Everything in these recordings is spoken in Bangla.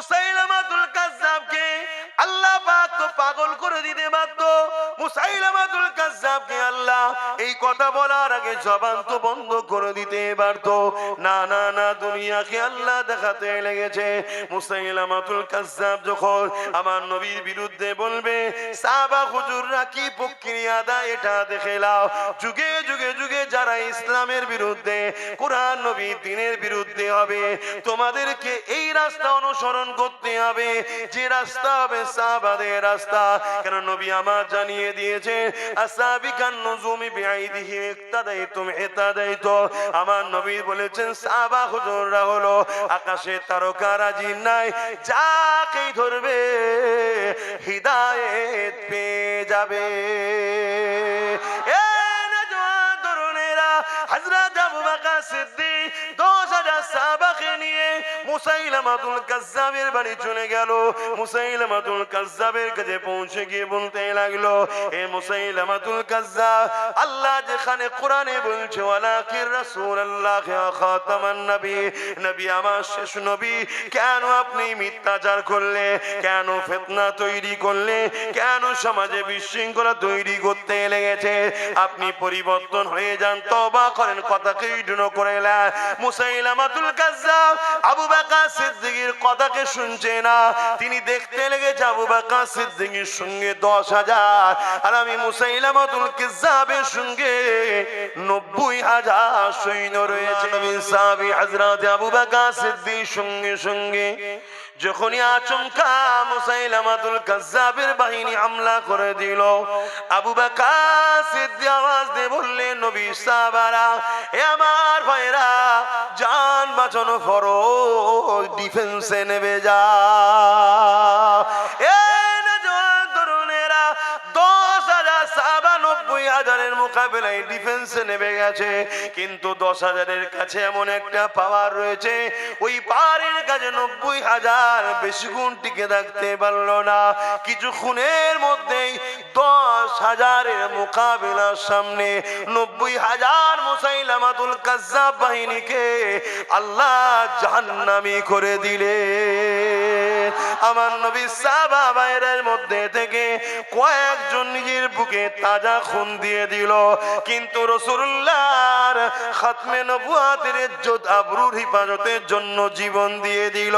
মুসাইলামাতুল কাজ্জাবকে আল্লাহ পাক তো পাগল করে দিতে বাধ্য। মুসাইলামাতুল কাজ্জাবকে আল্লাহ এই কথা বলার আগে জবান তো বন্ধ করে দিতে পারত। না না না, দুনিয়াকে আল্লাহ দেখাতে লেগেছে। মুসাইলামাতুল কাজ্জাব যখন আমার নবীর বিরুদ্ধে বলবে, সাহাবা হুজুররা কি প্রক্রিয়াটা এটা দেখে নাও। যুগে যুগে যুগে যারা ইসলামের বিরুদ্ধে, কোরআন নবী দ্বীনের বিরুদ্ধে হবে, তোমাদেরকে এই রাস্তা অনুসরণ করতে হবে যে রাস্তা হবে সাহাবাদের রাস্তা। কেন নবী আমার জানিয়ে দিয়েছে, আসাবিকান নুজুমি বিআইদিহি ইক্তাদাইতুম ইতাদাইতু। আমার নবী বলেছেন সাহাবা হুজুররা হলো আকাশে তারকারাজি নাই, যাকেই ধরবে হিদায়াত পেয়ে যাবে। হযরত আবু বকর সিদ্দিক 10,000 সাহাবাকে নিয়ে মুসাইলামাতুল কাজ্জাবের বাড়ি চলে গেল। মুসাইলামাতুল কাজ্জাবের কাছে পৌঁছে গিয়ে বলতে লাগলো, হে মুসাইলামাতুল কাজ্জাব, আল্লাহ যেখানে কোরআনে বলছে ওয়ালাকির রাসূলুল্লাহ খাতামান নবী, নবী আমার শেষ নবী, কেন আপনি মিথ্যাচার করলে, কেন ফিতনা তৈরি করলে, কেন সমাজে বিশৃঙ্খলা তৈরি করতে লেগেছে? আপনি পরিবর্তন হয়ে যান, তওবা করেন, কথাকে ইগনোর করে না। মুসাইলামাতুল কাজ্জাব আবু বকর সিদ্দিকের কথাকে শুনছে না। তিনি দেখতে লেগেছে আবু বকর সিদ্দিকের সঙ্গে 10,000 আর আমি মুসাইলামাতুল কাজ্জাবের সঙ্গে 90,000 সৈন্য রয়েছে। নবী সাহাবী হযরত আবু বকর সিদ্দিক সঙ্গে সঙ্গে যখনই আচমকা মুসাইলামাতুল কাজ্জাবের বাহিনী হামলা করে দিল, আবু বকর সিদ্দিক আওয়াজ দিয়ে বললেন, নবী সাহাবারা, এ আমার ভাইরা, জান বাঁচানো ফরজ, ডিফেন্সে নেমে যা। তরুণেরা 10,000 সাহাবা 90,000-এর মোকাবেলায় ডিফেন্সে নেমে গেছে। কিন্তু 10,000-এর কাছে এমন একটা পাওয়ার রয়েছে, ওই পাওয়ারের কাছে 90,000 বেশি গুণ টিকে থাকতে পারল না। কিছুক্ষণের মধ্যেই 10,000-এর মোকাবিলার সামনে 90,000 মুসাইলামাতুল কাজ্জাব বাহিনীকে আল্লাহ জাহান্নামী করে দিলেন। আমার নবী সাহাবা ভাইদের মধ্যে থেকে কয়েকজন নিজের বুকে তাজা খুন দিয়ে দিল, কিন্তু রাসূলুল্লাহর খাতমে নবুয়তের ইজ্জত আবরুর হিফাজতের জন্য জীবন দিয়ে দিল।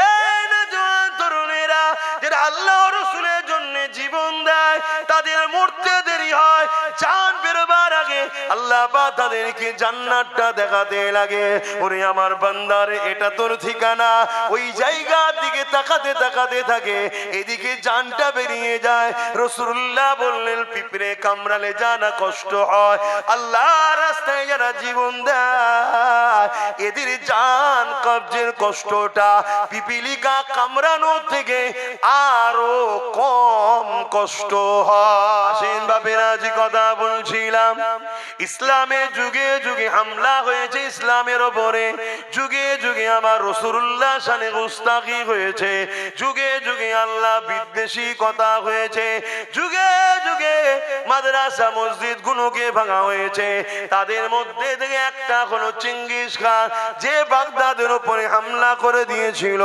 এই নওজোয়ান তরুণেরা যারা আল্লাহ ও রাসূলের জন্য জীবন দেয়, তাদের মরতে দেরি হয়, জান বেরোবার আগে আল্লাহ পাক তাদেরকে জান্নাতটা দেখাতে লাগে। ওরে আমার বান্দার, এটা তোর ঠিকানা। ওই জায়গার দিকে তাকাতে তাকাতে থাকে, এদিকে জানটা বেরিয়ে যায়। রাসূলুল্লাহ বললেন, পিঁপড়ে কামড়ালে জানা কষ্ট হয়, আল্লাহর রাস্তায় যারা জীবন দেয় এদের জান কবজের কষ্টটা পিপিলিকা কামড়ানো থেকে আরো কম কষ্ট হয়। আসেন বাপেরা, যে কথা বলছিলাম, ইসলামের যুগে যুগে হামলা হয়েছে ইসলামের ওপরে, যুগে যুগে আমার রাসূলুল্লাহ শানে গুস্তাখি হয়েছে, যুগে যুগে আল্লাহ বিদ্বেষী কথা হয়েছে, যুগে যুগে মাদ্রাসা মসজিদ গুলোকে ভাঙা হয়েছে। তাদের মধ্যে থেকে একটা হলো চেঙ্গিস খান, যে বাগদাদের উপরে হামলা করে দিয়েছিল,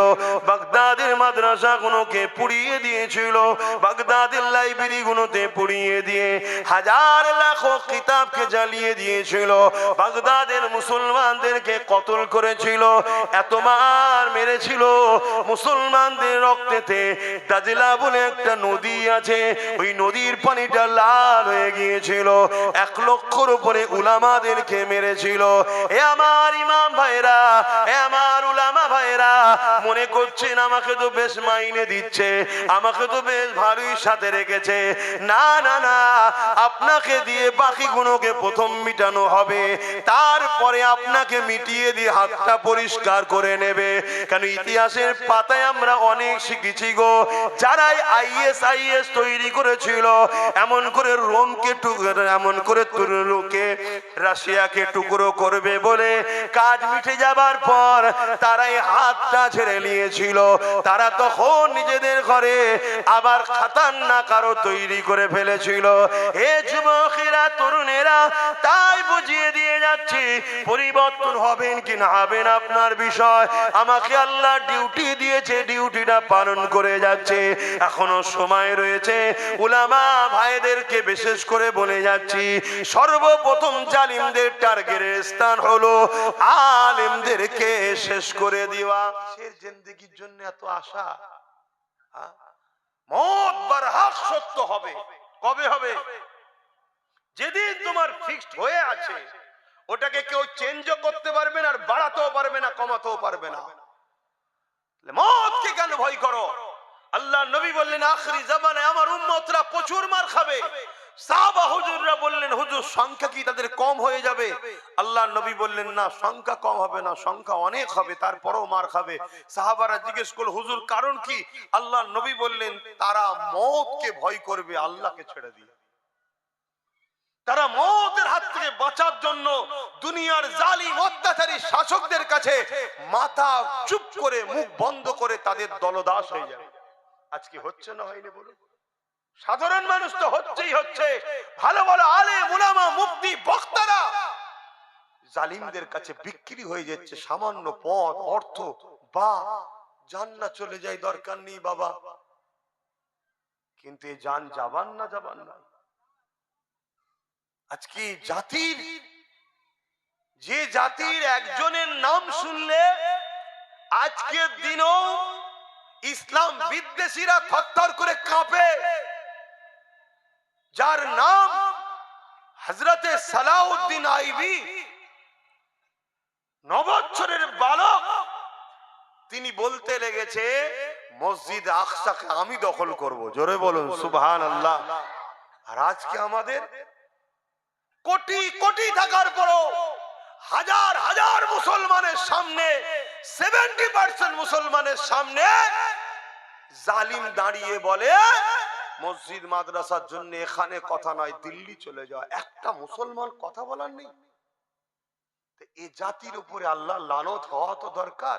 বাগদাদের মাদ্রাসা গুলোকে পুড়িয়ে দিয়েছিল, বাগদাদের লাইব্রেরি গুলোতে পুড়িয়ে দিয়ে হাজার লাখ কিতাবকে জ্বালিয়ে দিয়েছিল, বাগদাদের মুসলমানদেরকে কতল করেছিল, এত মার মেরেছিল। মুসলমানদের রক্তেতে দাজলা বলে একটা নদী আছে, ওই নদীর পানিটা লাল হয়ে গিয়েছিল। 1 লক্ষর উপরে উলামাদেরকে মেরেছিল। এ আমার ইমাম ভাইরা, এ আমার উলামা ভাইরা, মনে করছেন আমাকে তো বেশ মাইনে দিচ্ছে, আমাকে তো বেশ ভালোই সাথে রেখেছে। না না না, আপনাকে দিয়ে বাকি গুণকে প্রথম মিটানো হবে, তারপরে আপনাকে মিটিয়ে দিয়ে হাতটা পরিষ্কার করে নেবে। কেন ইতিহাসের পাতায় আমরা অনেক শিখেছি গো, যারাই আইএস তৈরি করেছিল, এমন করে রোমকে টুকরো, এমন করে তুরস্কে রাশিয়াকে টুকরো করবে বলে কাজ মিটে যাবার পর তারাই হাতটা ছেড়ে নিয়েছিল। তারা তখন নিজেদের ঘরে আবার খাতারনাক আরো তৈরি করে ফেলেছিল। হে যুবকেরা, তরুণেরা, তাই বুঝিয়ে দিয়ে যাচ্ছি, পরিবর্তন হবেন কি না হবেন আপনার বিষয়। আমাকে আল্লাহ ডিউটি দিয়েছে, ডিউটিটা পালন করে যাচ্ছে। এখনো সময় রয়েছে। উলামা ভাইদেরকে বিশেষ করে বলে যাচ্ছি, সর্বপ্রথম জালিমদের টার্গেটের স্থান হলো আলেমদেরকে শেষ করে দেওয়া। কিসের জিন্দেগির জন্য এত আশা? মত বারহাক সত্য হবে। কবে হবে? যেদিন তোমার ফিক্সড হয়ে আছে, ওটাকে কেউ চেঞ্জও করতে পারবে না, আর বাড়াতেও পারবে না, কমাতেও পারবে না। মতকে কেন ভয় করো? আল্লাহ নবী বললেন, আখরি জামানে আমার উম্মতরা প্রচুর মার খাবে। সাহাবা হুজুররা বললেন, হুজুর সংখ্যা কি তাদের কম হয়ে যাবে? আল্লাহ নবী বললেন, না, সংখ্যা কম হবে না, সংখ্যা অনেক হবে, তারপরেও মার খাবে। সাহাবারা জিজ্ঞেস করল, হুজুর কারণ কি? আল্লাহ নবী বললেন, তারা মওতকে ভয় করবে আল্লাহকে ছেড়ে দিয়ে। তারা মওতের হাত থেকে বাঁচার জন্য দুনিয়ার জালিম অত্যাচারী শাসকদের কাছে মাথা চুপ করে, মুখ বন্ধ করে তাদের দলদাস হয়ে যাবে। আজকে হচ্ছে না হয়নি বলুন? সাধারণ মানুষ তো হচ্ছেই হচ্ছে। ভালো ভালো আলেম উলামা মুফতি বক্তারা জালিমদের কাছে বিক্রি হয়ে যাচ্ছে। সামান্য পদ, অর্থ বা জান্নাত চলে যায়, দরকার নেই বাবা। কিন্তু এই জান যাবান না যাবান না। আজকে জাতির, যে জাতির একজনের নাম শুনলে আজকের দিনও ইসলাম বিদ্বেষীরা থরথর করে কাঁপে, যার নাম হযরতে সালাউদ্দিন আইবি, 9 বছরের বালক, তিনি বলতে লেগেছে, মসজিদ আকসাকে আমি দখল করব। জোরে বলুন সুবহানাল্লাহ। আর আজকে আমাদের কোটি কোটি টাকার পরও হাজার হাজার মুসলমানের সামনে, 70% মুসলমানের সামনে জালিম দাঁড়িয়ে বলে, মসজিদ মাদ্রাসার জন্য এখানে কথা নয়, দিল্লি চলে যাও। একটা মুসলমান কথা বলার নেই। এই জাতির উপরে আল্লাহ লানত হওয়া তো দরকার।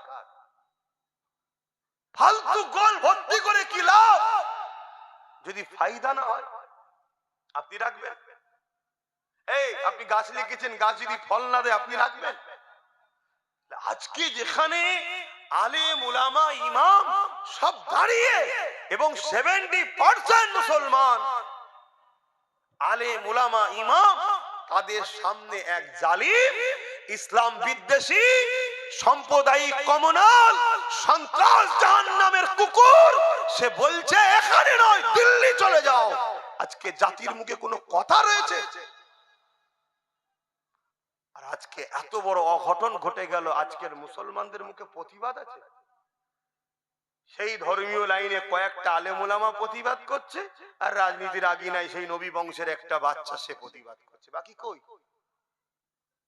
ফালতু গোল ভর্তি করে কি লাভ যদি ফায়দা না হয়? আপনি রাখবেন? এই আপনি গাছ লিখেছেন, গাছ যদি ফল না দেয় আপনি রাখবেন? আজকে যেখানে আলেম উলামা ইমাম সব দাঁড়িয়ে এবং 70% মুসলমান আলেম উলামা ইমাম, তাদের সামনে এক জালিম ইসলাম বিদ্বেষী সাম্প্রদায়িক কমনাল সন্ত্রাস জাহান্নামের কুকুর, সে বলছে এখানে নয়, দিল্লি চলে যাও। আজকে জাতির মুখে কোনো কথা রয়েছে? আর আজকে এত বড় অঘটন ঘটে গেল, আজকের মুসলমানদের মুখে প্রতিবাদ আছে? সেই ধর্মীয় লাইনে কয়েকটা আলেম উলামা প্রতিবাদ করছে, আর রাজনীতির আগিনায় সেই নবী বংশের একটা বাচ্চা সে প্রতিবাদ করছে। বাকি কই?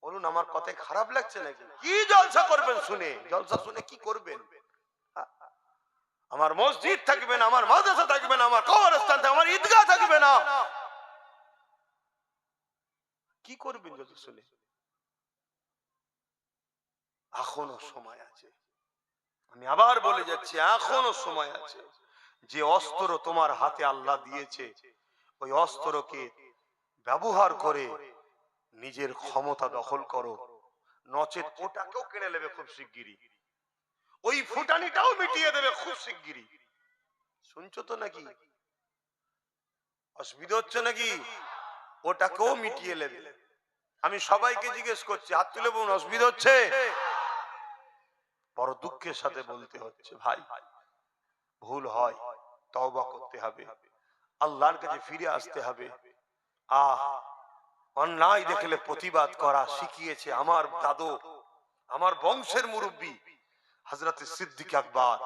বলুন, আমার কথায় খারাপ লাগছে নাকি? কি জলসা করবেন শুনে? জলসা শুনে কি করবেন? আমার মসজিদ থাকবে না, আমার মাদ্রাসা থাকবে না, আমার কবরস্থান থাকবে, আমার ঈদগাহ থাকবে না, কি করবেন জলসা শুনে? এখনো সময় আছে। আমি আবার বলে যাচ্ছি, এখনো সময় আছে। যে অস্ত্র তোমার হাতে আল্লাহ দিয়েছে, ওই অস্ত্রকে ব্যবহার করে নিজের ক্ষমতা দখল করো, নচেত ওটাকেও কেড়ে নেবে খুব শিগগিরই। ওই ফুটানিটাও মিটিয়ে দেবে খুব শিগগিরই। শুনছো তো নাকি? অসুবিধা হচ্ছে নাকি? ওটাকেও মিটিয়ে নেবে। আমি সবাইকে জিজ্ঞেস করছি, হাত তুলে বলুন, অসুবিধা হচ্ছে? বড় দুঃখের সাথে বলতে হচ্ছে, ভাই ভুল হয়, তওবা করতে হবে, আল্লাহর কাছে ফিরে আসতে হবে। অন্যায় দেখলে প্রতিবাদ করা শিখিয়েছে আমার দাদু, আমার বংশের মুরব্বী হযরত সিদ্দিক আকবর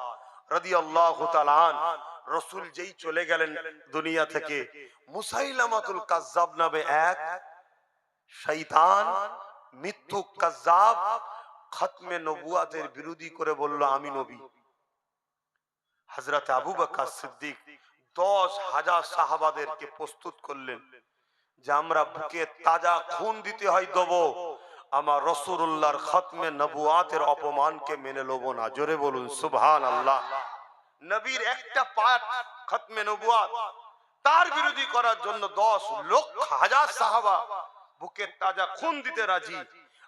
রাদিয়াল্লাহু তাআলা আনহু। রাসূল যেই চলে গেলেন দুনিয়া থেকে, মুসাইলামাতুল কাজ্জাব নামে এক শয়তান মিথ্যুক কাজ্জাব খতমে নবুয়াতের বিরোধী করে বলল আমি নবী। হযরত আবু বকর সিদ্দিক 10,000 সাহাবাদেরকে প্রস্তুত করলেন যে আমরা বুকে তাজা খুন দিতে হয় দেব, আমার রাসূলুল্লাহর খতমে নবুয়াতের অপমানকে মেনে লব না। জোরে বলুন সুবহানাল্লাহ। নবীর একটা পাঠ খতমে নবুয়াত, তার বিরোধী করার জন্য 10 লক্ষ হাজার সাহাবা বুকের তাজা খুন দিতে রাজি।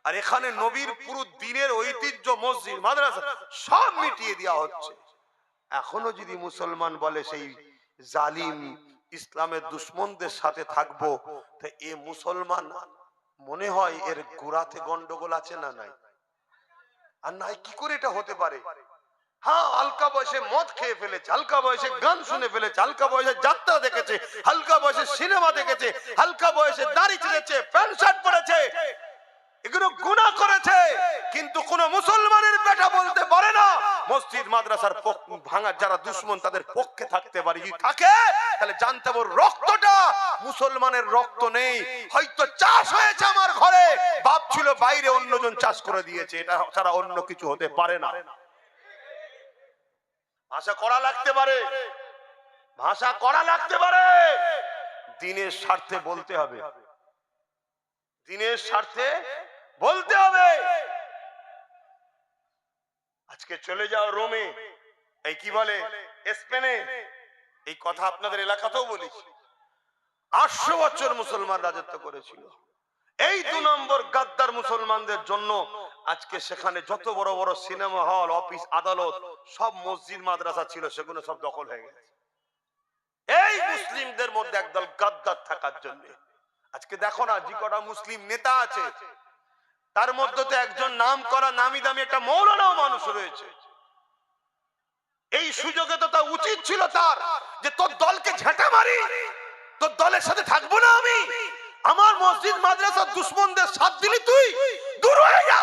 আর এখানে নবীর পুরো দিনের ঐতিহ্য, মসজিদ, মাদ্রাসা সব মিটিয়ে দেওয়া হচ্ছে। এখনো যদি মুসলমান বলে সেই জালিম ইসলামের দুশ্মনদের সাথে থাকবো, তো এ মুসলমান মনে হয় এর গোড়াতে গন্ডগোল আছে না নাই? আর নাই কি করে এটা হতে পারে? হ্যাঁ, হালকা বয়সে মদ খেয়ে ফেলেছে, হালকা বয়সে গান শুনে ফেলেছে, হালকা বয়সে যাত্রা দেখেছে, হালকা বয়সে সিনেমা দেখেছে, হালকা বয়সে দাড়ি ছেড়েছে, প্যান্ট শার্ট পরেছে, এগুলো গুনাহ করেছে। কিন্তু কোন মুসলমানের বেটা বলতে পারে না মসজিদ মাদ্রাসার ভাঙার যারা দুশ্মন তাদের পক্ষে থাকতে পারে। যদি থাকে তাহলে জানতে হবে রক্তটা মুসলমানের রক্ত নেই। হয়তো চাষ হয়েছে আমার ঘরে, বাপ ছিল বাইরে, অন্যজন চাষ করে দিয়েছে, এটা ছাড়া অন্য কিছু হতে পারে না। ভাষা করা লাগতে পারে, ভাষা করা লাগতে পারে, দিনের স্বার্থে বলতে হবে, দিনের স্বার্থে বলতে হবে। আজকে চলে যাও রোমে, এই কি বলে স্পেনে, এই কথা আপনাদের এলাকাতেও বলেছি, 800 বছর মুসলমান রাজত্ব করেছিল। এই 2 নম্বর গাদ্দার মুসলমানদের জন্য আজকে সেখানে যত বড় বড় সিনেমা হল, অফিস, আদালত, সব মসজিদ মাদ্রাসা ছিল, সেগুলো সব দখল হয়ে গেছে এই মুসলিমদের মধ্যে একদল গাদ্দার থাকার জন্য। আজকে দেখো না, যে কটা মুসলিম নেতা আছে তার মধ্যে তো একজন নাম করা নামি দামি একটা মৌলানাও মানুষ রয়েছে। এই সুযোগে তো তা উচিত ছিল তার যে তোর দলকে ঝেঁটা মারি, তোর দলের সাথে থাকবো না আমি, আমার মসজিদ মাদ্রাসার দুশ্মনদের সাথ দিলি তুই, দূর হয়ে যা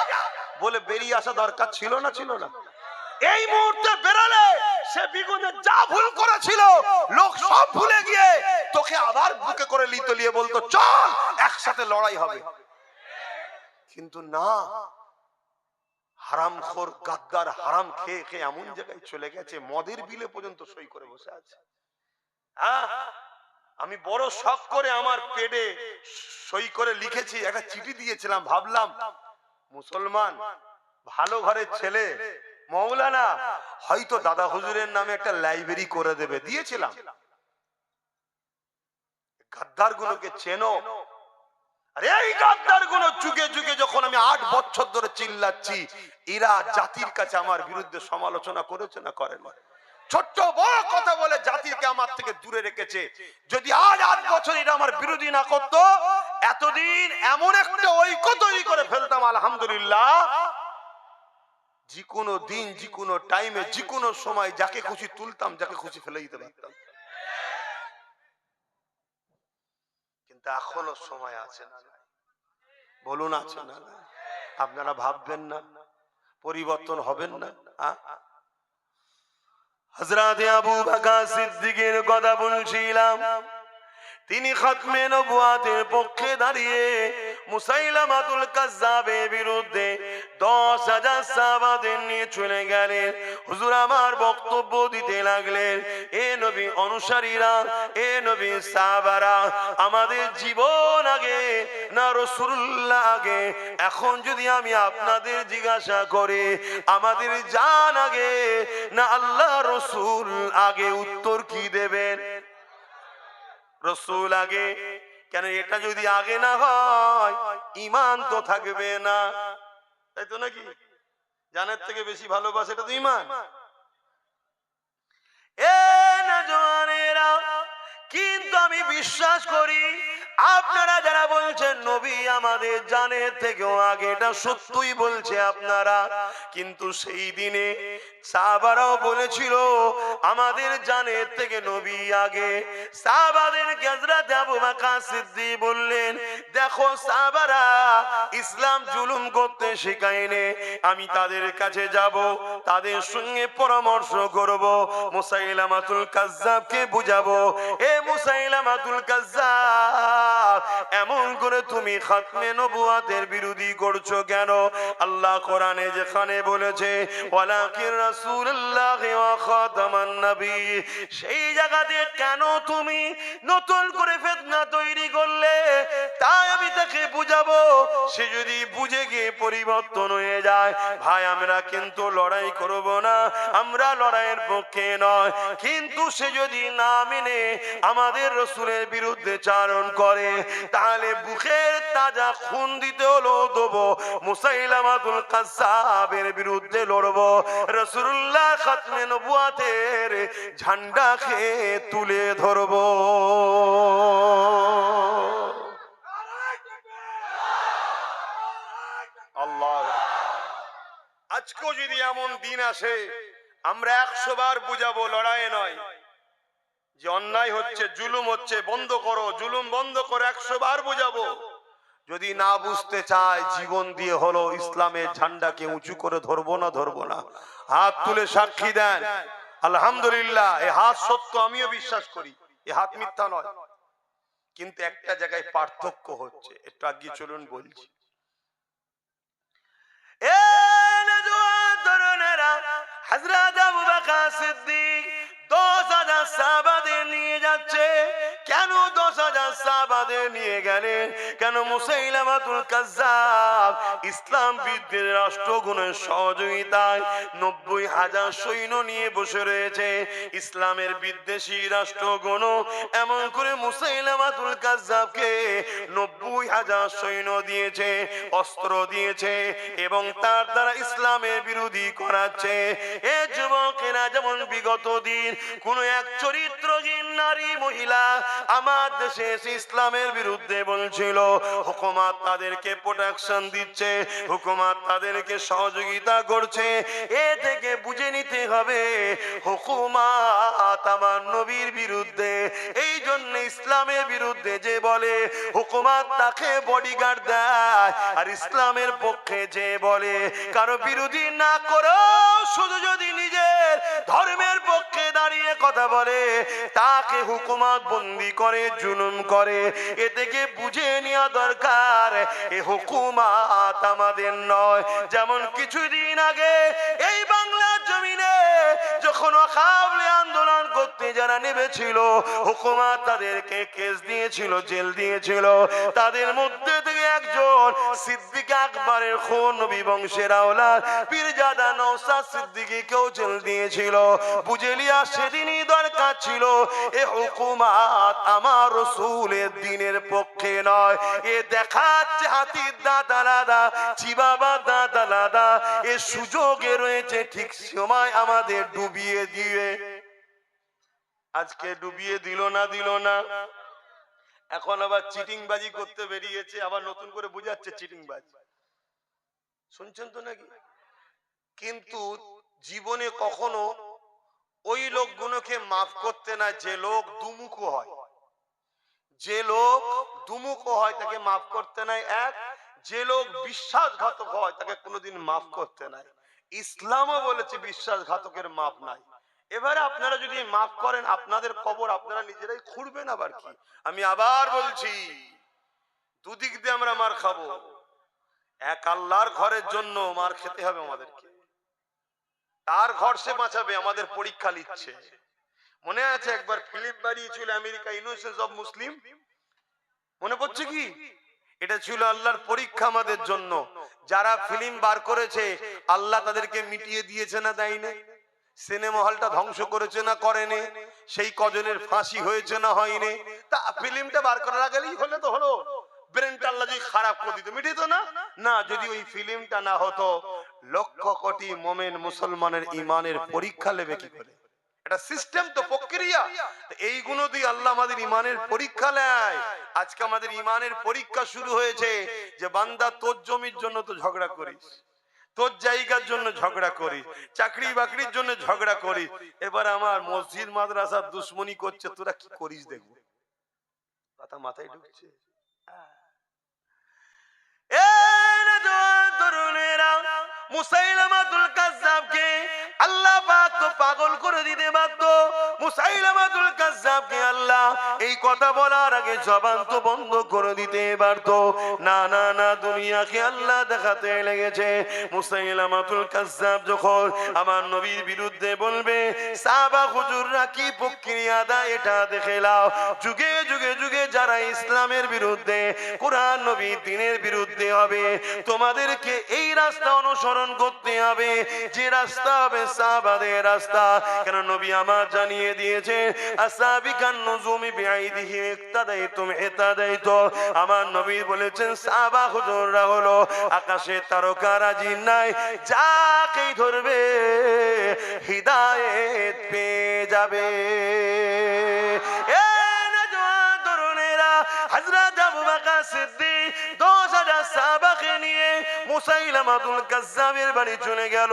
বলে বেরিয়ে আসা দরকার ছিল না? ছিল না? এই মুহূর্তে বেরালে সে বিগতে যা ভুল করেছিল লোক সব ভুলে গিয়ে তোকে আবার বুকে করে লিয়ে বলতো চল একসাথে লড়াই হবে। কিন্তু না, হারামখোর গাদ্দার হারাম খেয়ে খেয়ে এমন জায়গায় চলে গেছে, মদের বিলে পর্যন্ত সই করে বসে আছে। আমি বড় শখ করে আমার পেটে সই করে লিখেছি, একটা চিঠি দিয়েছিলাম, ভাবলাম মুসলমান ভালো ঘরের ছেলে মৌলানা হয়তো দাদা হুজুরের নামে একটা লাইব্রেরি করে দেবে, দিয়েছিলাম। গাদ্দার গুলোকে চেনো? আরে এই গাদ্দার গুলো যুগে যুগে যখন আমি 8 বছর ধরে চিল্লাচ্ছি, এরা জাতির কাছে আমার বিরুদ্ধে সমালোচনা করেছে না করে না? ছোট্ট বড় কথা বলে জাতিকে আমার থেকে দূরে রেখেছে। যদি আজ 8 বছর এটা আমার বিরোধী না করতো, এতদিন এমন একটা ঐক্য তৈরি করে ফেলতাম আলহামদুলিল্লাহ, যে কোনো দিন, যে কোনো টাইমে, যে কোনো সময় যাকে খুশি তুলতাম, যাকে খুশি ফেলে দিতে পারতাম। কিন্তু এখনো সময় আছে না? বলুন আছে না? আপনারা ভাববেন না পরিবর্তন হবেন না? হযরত আবু বকর সিদ্দিকের কথা বলছিলাম, তিনি খতমে নবুয়াতের পক্ষে দাঁড়িয়ে মুসাইলামাতুল কাজ্জাবের বিরুদ্ধে 10,000 সাহাবাদের নিয়ে চলে গেলেন। হুজুর আমার বক্তব্য দিতে লাগলেন, এ নবী অনুসারীরা, এ নবী সাহাবারা, আমাদের জীবন আগে না রাসূলুল্লাহ আগে? এখন যদি আমি আপনাদের জিজ্ঞাসা করি আমাদের জান আগে না আল্লাহ রাসূল আগে, উত্তর কি দেবেন? রাসূল আগে। কেন? এটা যদি আগে না হয় ঈমান তো থাকবে না, তাই তো নাকি? জানের থেকে বেশি ভালোবাসে এটা তো ঈমান। এ নওজওয়ানেরা, কিন্তু আমি বিশ্বাস করি আপনারা যারা বলছেন নবী আমাদের জানের থেকেও আগে, এটা সত্যই বলছে আপনারা। কিন্তু সেই দিনে সাহাবারাও বলেছিল আমাদের জানের থেকে নবী আগে। সাহাবাদের হযরত আবু বকর সিদ্দিক বললেন, দেখো সাহাবারা ইসলাম জুলুম করতে শেখায়নি, আমি তাদের কাছে যাব, তাদের সঙ্গে পরামর্শ করব, মুসাইলামাতুল কাজ্জাবকে বুঝাবো, এ মুসাইলামাতুল কাজ্জাব এমন করে তুমি খতমে নবুয়াতের বিরোধী করছো কেন? আল্লাহ কোরআনে যেখানে বলেছে ওয়ালাকিন রাসূলুল্লাহ ওয়া খাতামান নবী, সেই জায়গাতে কেন তুমি নতুন করে ফিতনা তৈরি করলে? তাই আমি তাকে বুঝাবো, সে যদি বুঝে গিয়ে পরিবর্তন হয়ে যায়, ভাই আমরা কিন্তু লড়াই করব না, আমরা লড়াইয়ের পক্ষে নয়। কিন্তু সে যদি না মেনে আমাদের রাসূলের বিরুদ্ধে চারণ করে, তাহলে বুকের তাজা খুন দিতে হলো দেবো, মুসাইলামাতুল কাজ্জাবের বিরুদ্ধে লড়বো, রাসূলুল্লাহ খাতমে নবুয়াতের ঝান্ডাকে তুলে ধরবো। আল্লাহ, আজকেও যদি এমন দিন আসে, আমরা 100 বার বুঝাবো, লড়াই নয়, যে অন্যায় হচ্ছে, জুলুম হচ্ছে, বন্ধ করো, জুলুম বন্ধ করো, 100 বার বুঝাবো। যদি না বুঝতে চায়, জীবন দিয়ে হলো ইসলামের ঝান্ডাকে উঁচু করে ধরবো না ধরবো না? হাত তুলে সাক্ষী দেন। আলহামদুলিল্লাহ, এই হাত সত্য, আমিও বিশ্বাস করি, এই হাত মিথ্যা নয়। কিন্তু একটা জায়গায় পার্থক্য হচ্ছে, একটু আগে চলুন বলছি। এ নওজোয়ান তরুণেরা, হযরত আবু বকর সিদ্দিক 10,000 সাহাবাদের নিয়ে যাচ্ছে। কেন 10,000 সাহাবাদের নিয়ে গেলেন? কেন? মুসাইলামাতুল কাজ্জাব ইসলাম বিদ্বেষী রাষ্ট্রগুণের সহযোগিতায় 90,000 সৈন্য নিয়ে বসে রয়েছে। ইসলামের বিদ্বেষী রাষ্ট্রগুণ এমন করে মুসাইলামাতুল কাজ্জাবকে 90,000 সৈন্য দিয়েছে, অস্ত্র দিয়েছে, এবং তার দ্বারা ইসলামের বিরোধী করাচ্ছে। এ যুবকেরা, যেমন বিগত দিন কোন এক চরিত্রহীন নারী মহিলা আমার দেশে এসে ইসলামের বিরুদ্ধে বলছিল, হুকুমত তাদেরকে প্রোটেকশন দিচ্ছে, হুকুমত তাদেরকে সহযোগিতা করছে, এ থেকে বুঝে নিতে হবে হুকুমত আমার নবীর বিরুদ্ধে। এই জন্য ইসলামের বিরুদ্ধে যে বলে, হুকুমত তাকে বডিগার্ড দেয়, আর ইসলামের পক্ষে যে বলে, কারো বিরোধী না করো, শুধু যদি নিজের ধর্মের পক্ষে দাঁড়িয়ে কথা বলে, তাকে হুকুমত বন্দি করে, জুলুম করে। এ থেকে বুঝে নেওয়া দরকার, এ হুকুমত আমাদের নয়। যেমন কিছুদিন আগে এই বাংলার জমিনে যখন ওয়াকাফ আন্দোলন করতে যারা নেমেছিল, হুকুমত তাদেরকে কেস দিয়েছিল, জেল দিয়েছিল। তাদের মধ্যে থেকে একজন সিদ্দিক আকবরের খুন, নবী বংশের আওলাদ পীরজাদা নওশাদ সিদ্দিকীকেও জেল দিয়েছিল। বুঝে লিয়া সেদিনই দরকার ছিল, এ হুকুমত আমার রাসূলের দ্বীনের পক্ষে নয়। এ দেখাচ্ছে হাতির দাঁত আলাদা, চিবাবার দাঁত আলাদা। এ সুযোগে রয়েছে, ঠিক সময় আমাদের ডুবিয়ে দিবে। আজকে ডুবিয়ে দিল না, দিল না। এখন আবার চিটিংবাজি করতে বেরিয়েছে, আবার নতুন করে বুঝাচ্ছে চিটিংবাজ। শুনছেন তো নাকি? কিন্তু জীবনে কখনো ওই লোকগুলোকে মাফ করতে না যে লোক দুমুখ হয়। যে লোক দুমুখ হয় তাকে মাফ করতে নাই এক, যে লোক বিশ্বাসঘাতক হয় তাকে কোনোদিন মাফ করতে নাই। ইসলামও বলেছে বিশ্বাসঘাতকের মাফ নাই। এবারে আপনারা যদি মাফ করেন, আপনাদের কবর আপনারা নিজেরাই খুঁড়বেন। আবার কি, আমি আবার বলছি, দুদিক দিয়ে আমরা মার খাবো। এক আল্লাহর ঘরের জন্য মার খেতে হবে আমাদেরকে, তার ঘর সে বাঁচাবে, আমাদের পরীক্ষা নিচ্ছে। মনে আছে একবার ফিল্ম বানিয়েছিল আমেরিকা, ইনোসেন্স অফ মুসলিম, মনে পড়ছে কি? এটা ছিল আল্লাহর পরীক্ষা আমাদের জন্য। যারা ফিল্ম বার করেছে, আল্লাহ তাদেরকে মিটিয়ে দিয়েছে না দেয়নি? সিনেমা হলটা ধ্বংস করেছে না করেনি? সেই কজনের ফাঁসি হয়েছে না হয়নি? তা ফিল্মটা বার করার আগেই হলে তো হলো, ব্রেনটা আল্লাহ যদি খারাপ করে দিত, মিটিত না? না, যদি ওই ফিল্মটা না হতো, লক্ষ কোটি মুমিন মুসলমানের ঈমানের পরীক্ষা নেবে কি করে? এটা সিস্টেম, তো প্রক্রিয়া। এইগুলো দিয়ে আল্লাহ আমাদের ঈমানের পরীক্ষা নেয়। আজকে আমাদের ঈমানের পরীক্ষা শুরু হয়েছে যে বান্দা, তোর জমির জন্য তো ঝগড়া করিস, তোর জায়গার জন্য ঝগড়া করিস, চাকরি বাকরির জন্য ঝগড়া করিস, এবার আমার মসজিদ মাদ্রাসার দুশ্মনী করছে, তোরা কি করিস দেখবো। কথা মাথায় ঢুকছে? মুসাইলামাতুল কাজ্জাবকে আল্লাহ পাক তো পাগল করে দিতে বাধ্য। মুসাইলামাতুল কাজ্জাবকে আল্লাহ এই কথা বলার আগে জবান তো বন্ধ করে দিতে পারত। না না না, দুনিয়াকে আল্লাহ দেখাতে লেগেছে। মুসাইলামাতুল কাজ্জাব যখন আমার নবীর বিরুদ্ধে বলবে, সাহাবা হুজুররা কি প্রক্রিয়াটা এটা দেখে নাও। যুগে যুগে যুগে যারা ইসলামের বিরুদ্ধে, কোরআন নবী দ্বীনের বিরুদ্ধে হবে, তোমাদেরকে এই রাস্তা অনুসরণ করতে হবে যে রাস্তা হবে সাহাবাদের রাস্তা। কেন নবী আমার জানিয়ে দিয়েছে, আসাবিকান নুজুমি বিআইদিহি ইক্তাদাইতুম ইতাদাইতু। আমার নবী বলেছেন সাহাবা হুজুররা হলো আকাশে তারকারাজি নাই, যাকেই ধরবে হিদায়েত পেয়ে যাবে। হযরত আবু বকর সিদ্দিক 10,000 সাহাবাকে নিয়ে মুসাইলামাতুল কাজ্জাবের বাড়ি চলে গেল।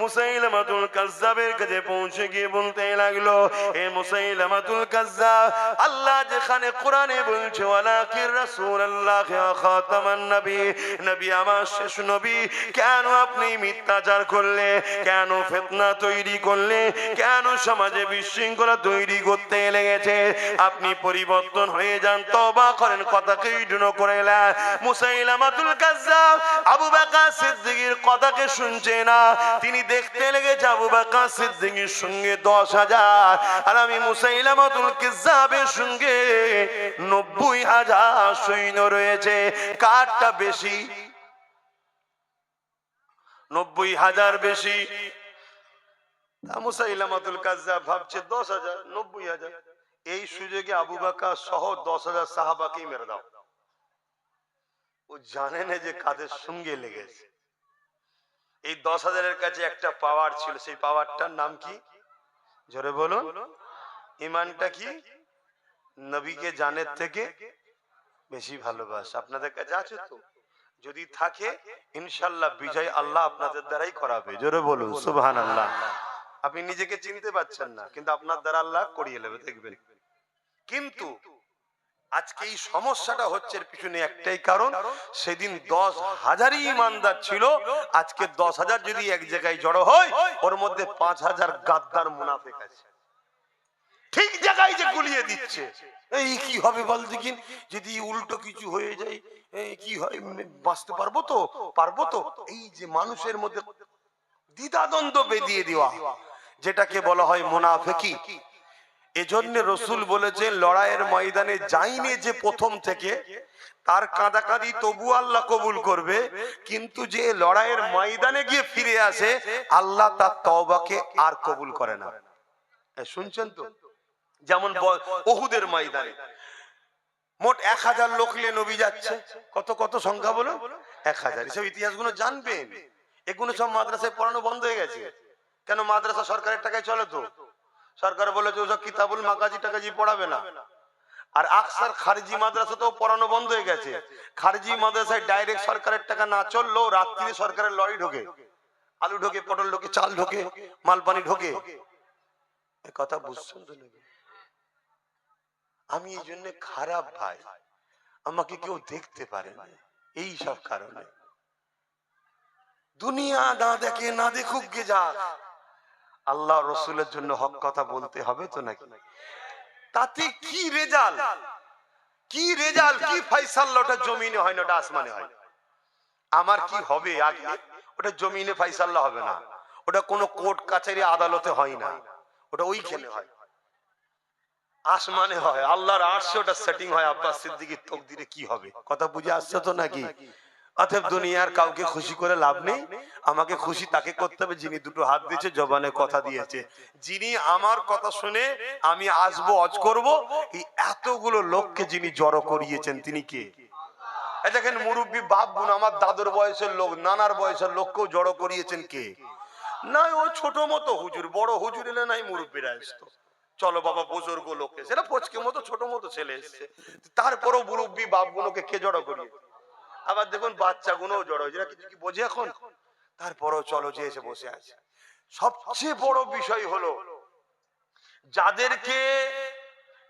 মুসাইলামাতুল কাজ্জাবের কাছে পৌঁছে গিয়ে বলতে লাগলো, হে মুসাইলামাতুল কাজ্জাব, আল্লাহ যেখানে কোরআনে বলছে ওয়ালাকির রাসূলুল্লাহ ওয়া খাতামান নবী, নবী আমার শেষ নবী, কেন আপনি মিথ্যাচার করলে, কেন ফিতনা তৈরি করলে, কেন সমাজে বিশৃঙ্খলা তৈরি করতে লেগেছে? আপনি পরিবর্তন হয়ে যান, তওবা করেন, কথাকে ইগনোর করে না। মুসাইলামাতুল কাজ্জাব আবু বকর সিদ্দিকের কথাকে শুনছে না। তিনি দেখতে লেগেছে আবু বকর সিদ্দিকের সঙ্গে 10,000 আর আমি মুসাইলামাতুল কাজ্জাবের সঙ্গে 90,000 সৈন্য রয়েছে। কারটা বেশি? 90,000 বেশি। মুসাইলামাতুল কাজ্জাব ভাবছে 10,000 90,000, এই সুযোগে আবু বকর সহ 10,000 সাহাবাকেই মেরে দাও। ও জানে না যে কাদের সঙ্গে লেগেছে। এই 10,000-এর কাছে একটা পাওয়ার ছিল, সেই পাওয়ারটার নাম কি? জোরে বলুন। ঈমানটা কি? নবীকে জানের থেকে বেশি ভালোবাসা। আপনাদের কাছে আছে তো? যদি থাকে ইনশাআল্লাহ বিজয় আল্লাহ আপনাদের দ্বারাই করাবে। জোরে বলুন সুবহানাল্লাহ। আপনি নিজেকে চিনতে পারছেন না, কিন্তু আপনার দ্বারা আল্লাহ করিয়ে নেবে, দেখবেন। কিন্তু আজকে এই সমস্যাটা হচ্ছে, এর পিছনে একটাই কারণ, সেদিন 10,000 ঈমানদার ছিল, আজকে 10,000 যদি এক জায়গায় জড়ো হয়, ওর মধ্যে 5,000 গাদ্দার মুনাফিক আছে, ঠিক জায়গায় যে গুলিয়ে দিচ্ছে। এই কি হবে বল দেখিন, যদি উল্টো কিছু হয়ে যায় কি হয়, বাঁচতে পারবো তো, পারবো তো? এই যে মানুষের মধ্যে দ্বিধাদ্বন্দ্ব বেঁধিয়ে দেওয়া, যেটাকে বলা হয় মুনাফিকি। এজন্য রসুল বলেছেন, লড়াইয়ের ময়দানে যায়নি যে প্রথম থেকে, তার কাঁদাকাঁদি তবু আল্লাহ কবুল করবে, কিন্তু যে লড়াইয়ের ময়দানে গিয়ে ফিরে আসে, আল্লাহ তার তওবাকে আর কবুল করে না। শুনছেন তো? যেমন উহুদের ময়দানে মোট 1,000 লোক নিয়ে নবী যাচ্ছে। কত কত সংখ্যা বলো? 1,000। এসব ইতিহাসগুলো জানবেন। এগুলো সব মাদ্রাসায় পড়ানো বন্ধ হয়ে গেছে। কেন? মাদ্রাসা সরকারের টাকায় চলে তো। সরকার বলেছে ওসব কিতাবুল মাগাজি টাকাজি পড়াবে না। আর আকসার খারজি মাদ্রাসাতেও পড়ানো বন্ধ হয়ে গেছে। খারজি মাদ্রাসায় ডাইরেক্ট সরকারের টাকা না চললেও রাত্রিরে সরকারের লরি ঢোকে, আলু ঢোকে, পটল ঢোকে, চাল ঢোকে, মালপানি ঢোকে। এই কথা বুঝছেন তো নাকি? আমি এই জন্য খারাপ ভাই, আমাকে কেউ দেখতে পারে না, এই সব কারণে। দুনিয়া না দেখে, না দেখুক গে যাক, আল্লাহ রসুলের জন্য হক কথা বলতে হবে তো নাকি? তাতে কি রেজাল্ট, কি রেজাল্ট, কি ফায়সালা? ওটা জমিনে হয় না, ওটা আসমানে হয়। আমার কি হবে আগে, ওটা জমিনে ফায়সালা হবে না, ওটা কোনো কোর্ট কাছারি আদালতে হয় না, ওটা ওইখানে হয়, আসমানে হয়। আল্লাহর আরশে ওটা সেটিং হয়। আব্বাস সিদ্দিকীর তকদিরে কি হবে, কথা বুঝে আসছে তো নাকি? অতএব দুনিয়ার কাউকে খুশি করে লাভ নেই, আমাকে খুশি তাকে করতে হবে যিনি দুটো হাত দিয়েছে, জবানে কথা দিয়েছে, যিনি আমার কথা শুনে আমি আসবো, হজ করব। এই এতগুলো লোককে যিনি জড়ো করিয়েছেন তিনি কে? দেখেন, মুরব্বী বাপ বোন, আমার দাদুর বয়সের লোক, নানার বয়সের লোককেও জড়ো করিয়েছেন কে? না ও ছোট মতো হুজুর, বড় হুজুর এলে নাই মুরব্বীরা আসতো, চলো বাবা বুজুর্গ লোক এসে, সেটা পচকে মতো ছোট মতো ছেলে এসছে, তারপরও মুরব্বী বাপ বোনকে কে জড়ো করিয়েছে? আবার দেখুন বাচ্চা গুলোও জড়ো হয়েছে, কিছু কি বোঝে এখন? তারপরও চলো যে এসে বসে আছে। সবচেয়ে বড় বিষয় হলো, যাদেরকে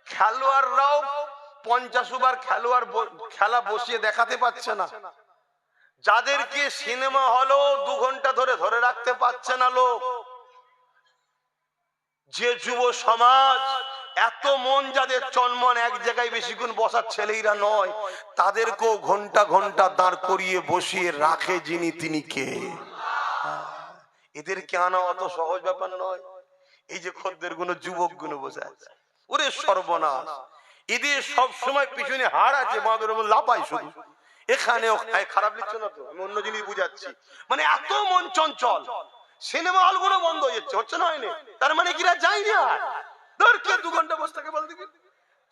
খেলোয়াড়রাও 50 ওভার খেলোয়াড় খেলা বসিয়ে দেখাতে পারছে না, যাদেরকে সিনেমা হলও 2 ঘন্টা ধরে ধরে রাখতে পারছে না লোক, যে যুব সমাজ এত মন যাদের চনমন এক জায়গায় বেশিক্ষণ বসার ছেলেরা নয়, তাদেরকেও ঘন্টা ঘন্টা দাঁড় করিয়ে বসিয়ে রাখে যিনি, তিনি কে? এদেরকে আনা অত সহজ ব্যাপার নয়। এই যে খদ্দের গুলো, যুবক গুলো বসে আছে, ওরে সর্বনাশ, এদের সব সময় পিছনে হাড় আছে, বাঁধের উপর লাপাই শুধু এখানে ওখানে। খারাপ লিখছো না তো? আমি অন্য জিনিস বুঝাচ্ছি। মানে এত মন চঞ্চল, সিনেমা হল গুলো বন্ধ হয়ে যাচ্ছে, হচ্ছে না হয়নি? তার মানে কিরা যাই না, ধর কে 2 ঘন্টা বসে থাকে বলতে,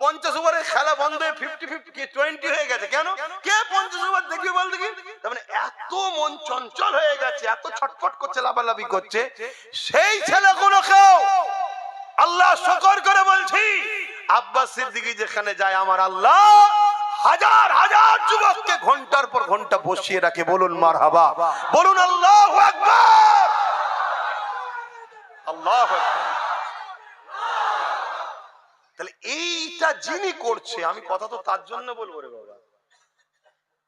50 ওভারের খেলা বন্ধ হয়ে 50-50 হয়ে গেছে। কেন? কে 50 ওভার দেখবে বলতে কি? তার মানে এত মন চঞ্চল হয়ে গেছে, এত ছটফট করছে, লাফালাফি করছে। সেই ছেলেগুলোকেও আল্লাহ শুকর করে বলছি, আব্বাস সিদ্দিকী যেখানে যায়, আমার আল্লাহ হাজার হাজার যুবককে ঘন্টার পর ঘন্টা বসিয়ে রাখে। বলুন মারহাবা, বলুন আল্লাহু আকবার, আল্লাহু আকবার। তাহলে এইটা যিনি করছে, আমি কথা তো তার জন্য বলবো রে বাবা,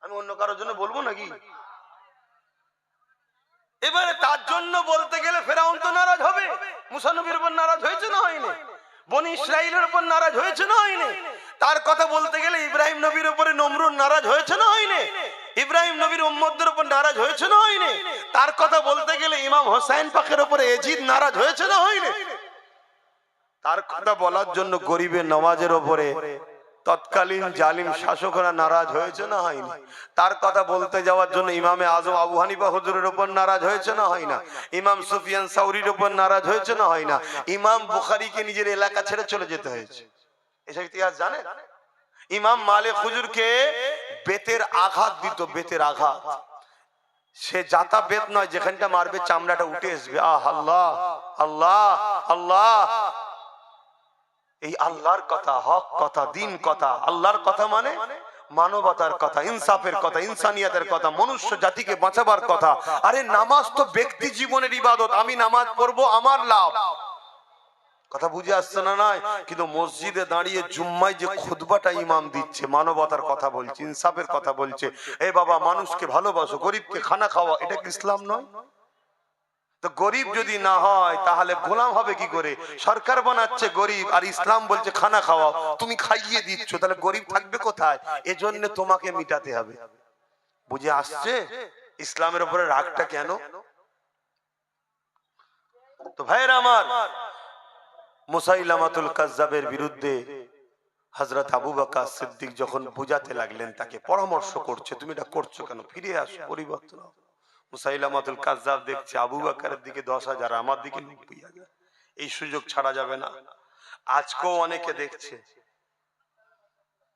আমি অন্য কারোর জন্য বলবো নাকি? এবারে তার জন্য বলতে গেলে ফেরাউন তো নারাজ হবে। মুসা নবীর উপর নারাজ হয়েছে না হয়নি? বনি ইসরাইলের উপর নারাজ হয়েছে না হয়নি? তার কথা বলতে গেলে ইব্রাহিম নবীর উপরে নমরুদ নারাজ হয়েছে না হয়নি? ইব্রাহিম নবীর উম্মতদের উপর নারাজ হয়েছে না হয়নি? তার কথা বলতে গেলে ইমাম হোসেন পাকের উপরে এজিদ নারাজ হয়েছে না হয়নি? তার কথা বলার জন্য গরিবের নওয়াজের উপরে তৎকালীন জালিম শাসকরা নারাজ হয়েছে না হয়নি? তার কথা বলতে যাওয়ার জন্য ইমামে আজম আবু হানিফা হুজুরের উপর নারাজ হয়েছে না হয় না? ইমাম সুফিয়ান সাউরির উপর নারাজ হয়েছে না হয় না? ইমাম বুখারীকে নিজের এলাকা ছেড়ে চলে যেতে হয়েছে। এসব ইতিহাস জানেন? ইমাম মালিক হুজুরকে বেতের আঘাত দিত, বেতের আঘাত। সে জাতা বেত নয়, যেখানটা মারবে চামড়াটা উঠে আসবে। আহ আল্লাহ আল্লাহ আল্লাহ। এই আল্লাহর কথা, হক কথা, দিন কথা। আল্লাহর কথা মানে মানবতার কথা, ইনসাফের কথা, ইনসানিয়াতের কথা, মনুষ্য জাতিকে বাঁচাবার কথা। আরে নামাজ তো ব্যক্তি জীবনের ইবাদত। আমি নামাজ পড়বো, আমার লাভ। কথা বুঝে আসছে না? নয় কিন্তু মসজিদে দাঁড়িয়ে জুম্মায় যে খুতবাটা ইমাম দিচ্ছে, মানবতার কথা বলছে, ইনসাফের কথা বলছে। এ বাবা, মানুষকে ভালোবাসো, গরিবকে খানা খাওয়া, এটা কি ইসলাম নয়? তো গরিব যদি না হয় তাহলে গোলাম হবে কি করে? সরকার বানাচ্ছে গরিব, আর ইসলাম বলছে খানা খাওয়াও, তুমি খাইয়ে দিচ্ছ, তাহলে গরিব থাকবে কোথায়? এজন্য তোমাকে মিটাতে হবে। বুঝে আসছে ইসলামের উপরে রাগটা কেন? তো ভাইরা আমার, মুসাইলামাতুল কাজ্জাবের বিরুদ্ধে হযরত আবু বকর সিদ্দিক যখন বুঝাতে লাগলেন, তাকে পরামর্শ করছে, তুমি এটা করছো কেন, ফিরে আসো, পরিবর্তন হও। মুসাইলামাতুল কাজ্জাব দেখছে আবু বকরের দিকে 10,000, আমার দিকে 90,000, এই সুযোগ ছাড়া যাবে না। আজকেও অনেকে দেখছে,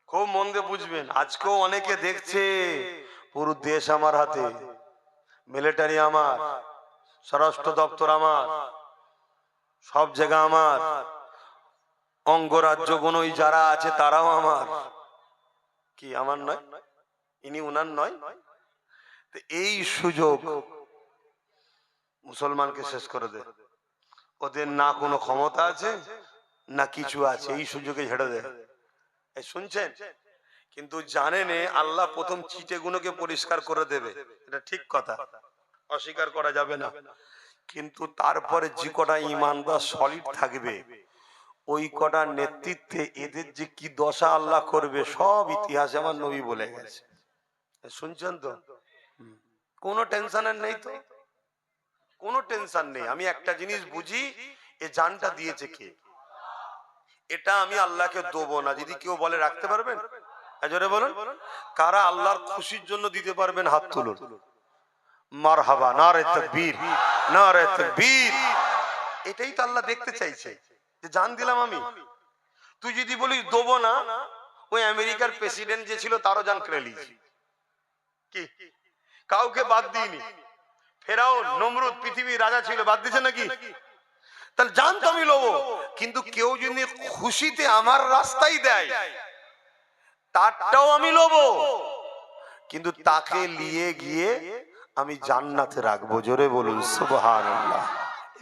খুব মন দিয়ে বুঝবেন, আজকেও অনেকে দেখছে। পুরো দেশ আমার হাতে, মিলিটারি আমার, স্বরাষ্ট্র দপ্তর আমার, সব জায়গা আমার, অঙ্গরাজ্যগুলো যারা আছে তারাও আমার। কি আমার নয়? ইনি উনার নয়? এই সুযোগ মুসলমানকে শেষ করে দেয়। ওদের না কোনো ক্ষমতা আছে না কিছু আছে, এই সুযোগে ঝেড়ে দেয়। শুনছেন? কিন্তু জানেন আল্লাহ প্রথম চিটেগুলোকে পরিষ্কার করে দেবে, এটা ঠিক কথা, অস্বীকার করা যাবে না। কিন্তু তারপরে যে কটা ইমানদার সলিড থাকবে, ওই কটার নেতৃত্বে এদের যে কি দশা আল্লাহ করবে, সব ইতিহাসে আমার নবী বলে গেছে। শুনছেন তো? কোনো টেনশনের নেই তো, কোনো টেনশন নেই। আমি একটা জিনিস বুঝি, এ জানটা দিয়েছে কে, এটা আমি আল্লাহকে দেবো না। যদি কেউ বলে রাখতে পারবেন, জোরে বলুন, কারা আল্লাহর খুশির জন্য দিতে পারবেন? হাত তুলুন। মারহাবা, নারে তাকবীর, নারে তাকবীর। এটাই তো আল্লাহ দেখতে চাইছে, যে জান দিলাম আমি। তুই যদি বলিস দেবো না, ওই আমেরিকার প্রেসিডেন্ট যে ছিল তারও জান কেড়ে নিয়েছি, কি কাউকে বাদ দিইনি। ফেরাউন, নমরুদ, পৃথিবীর রাজা ছিল, বাদ দিছে নাকি? তাহলে জান তো আমি লবো, কিন্তু কেউ যদি খুশিতে আমার রাস্তায় দেয়, তারটাও আমি লবো, কিন্তু তাকে নিয়ে গিয়ে আমি জান্নাতে রাখবো। জোরে বলুন সুবহানাল্লাহ।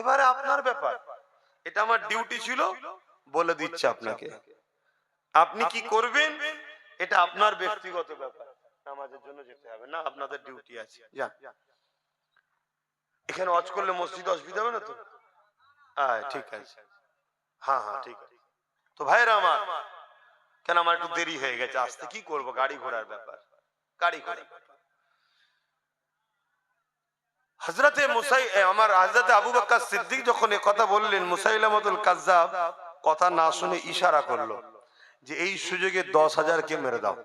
এবারে আপনার ব্যাপার, এটা আমার ডিউটি ছিল, বলে দিচ্ছে আপনাকে। আপনি কি করবেন এটা আপনার ব্যক্তিগত ব্যাপার। নামাজের জন্য যেতে হবে না, আপনাদের ডিউটি আছে, যান। এখানে ওয়াজ করলে মসজিদে অসুবিধা হবে না তো? ঠিক আছে, হ্যাঁ হ্যাঁ ঠিক আছে। তো ভাইরা আমার, কেন আমার একটু দেরি হয়ে গেছে আসতে, কি করব, গাড়ি ঘোড়ার ব্যাপার, গাড়ি ঘোড়া। হযরতে আমার হযরতে আবু বকর সিদ্দিক যখন এই কথা বললেন, মুসাইলামাতুল কাজ্জাব কথা না শুনে ইশারা করলো যে এই সুযোগে 10,000 কে মেরে দাও।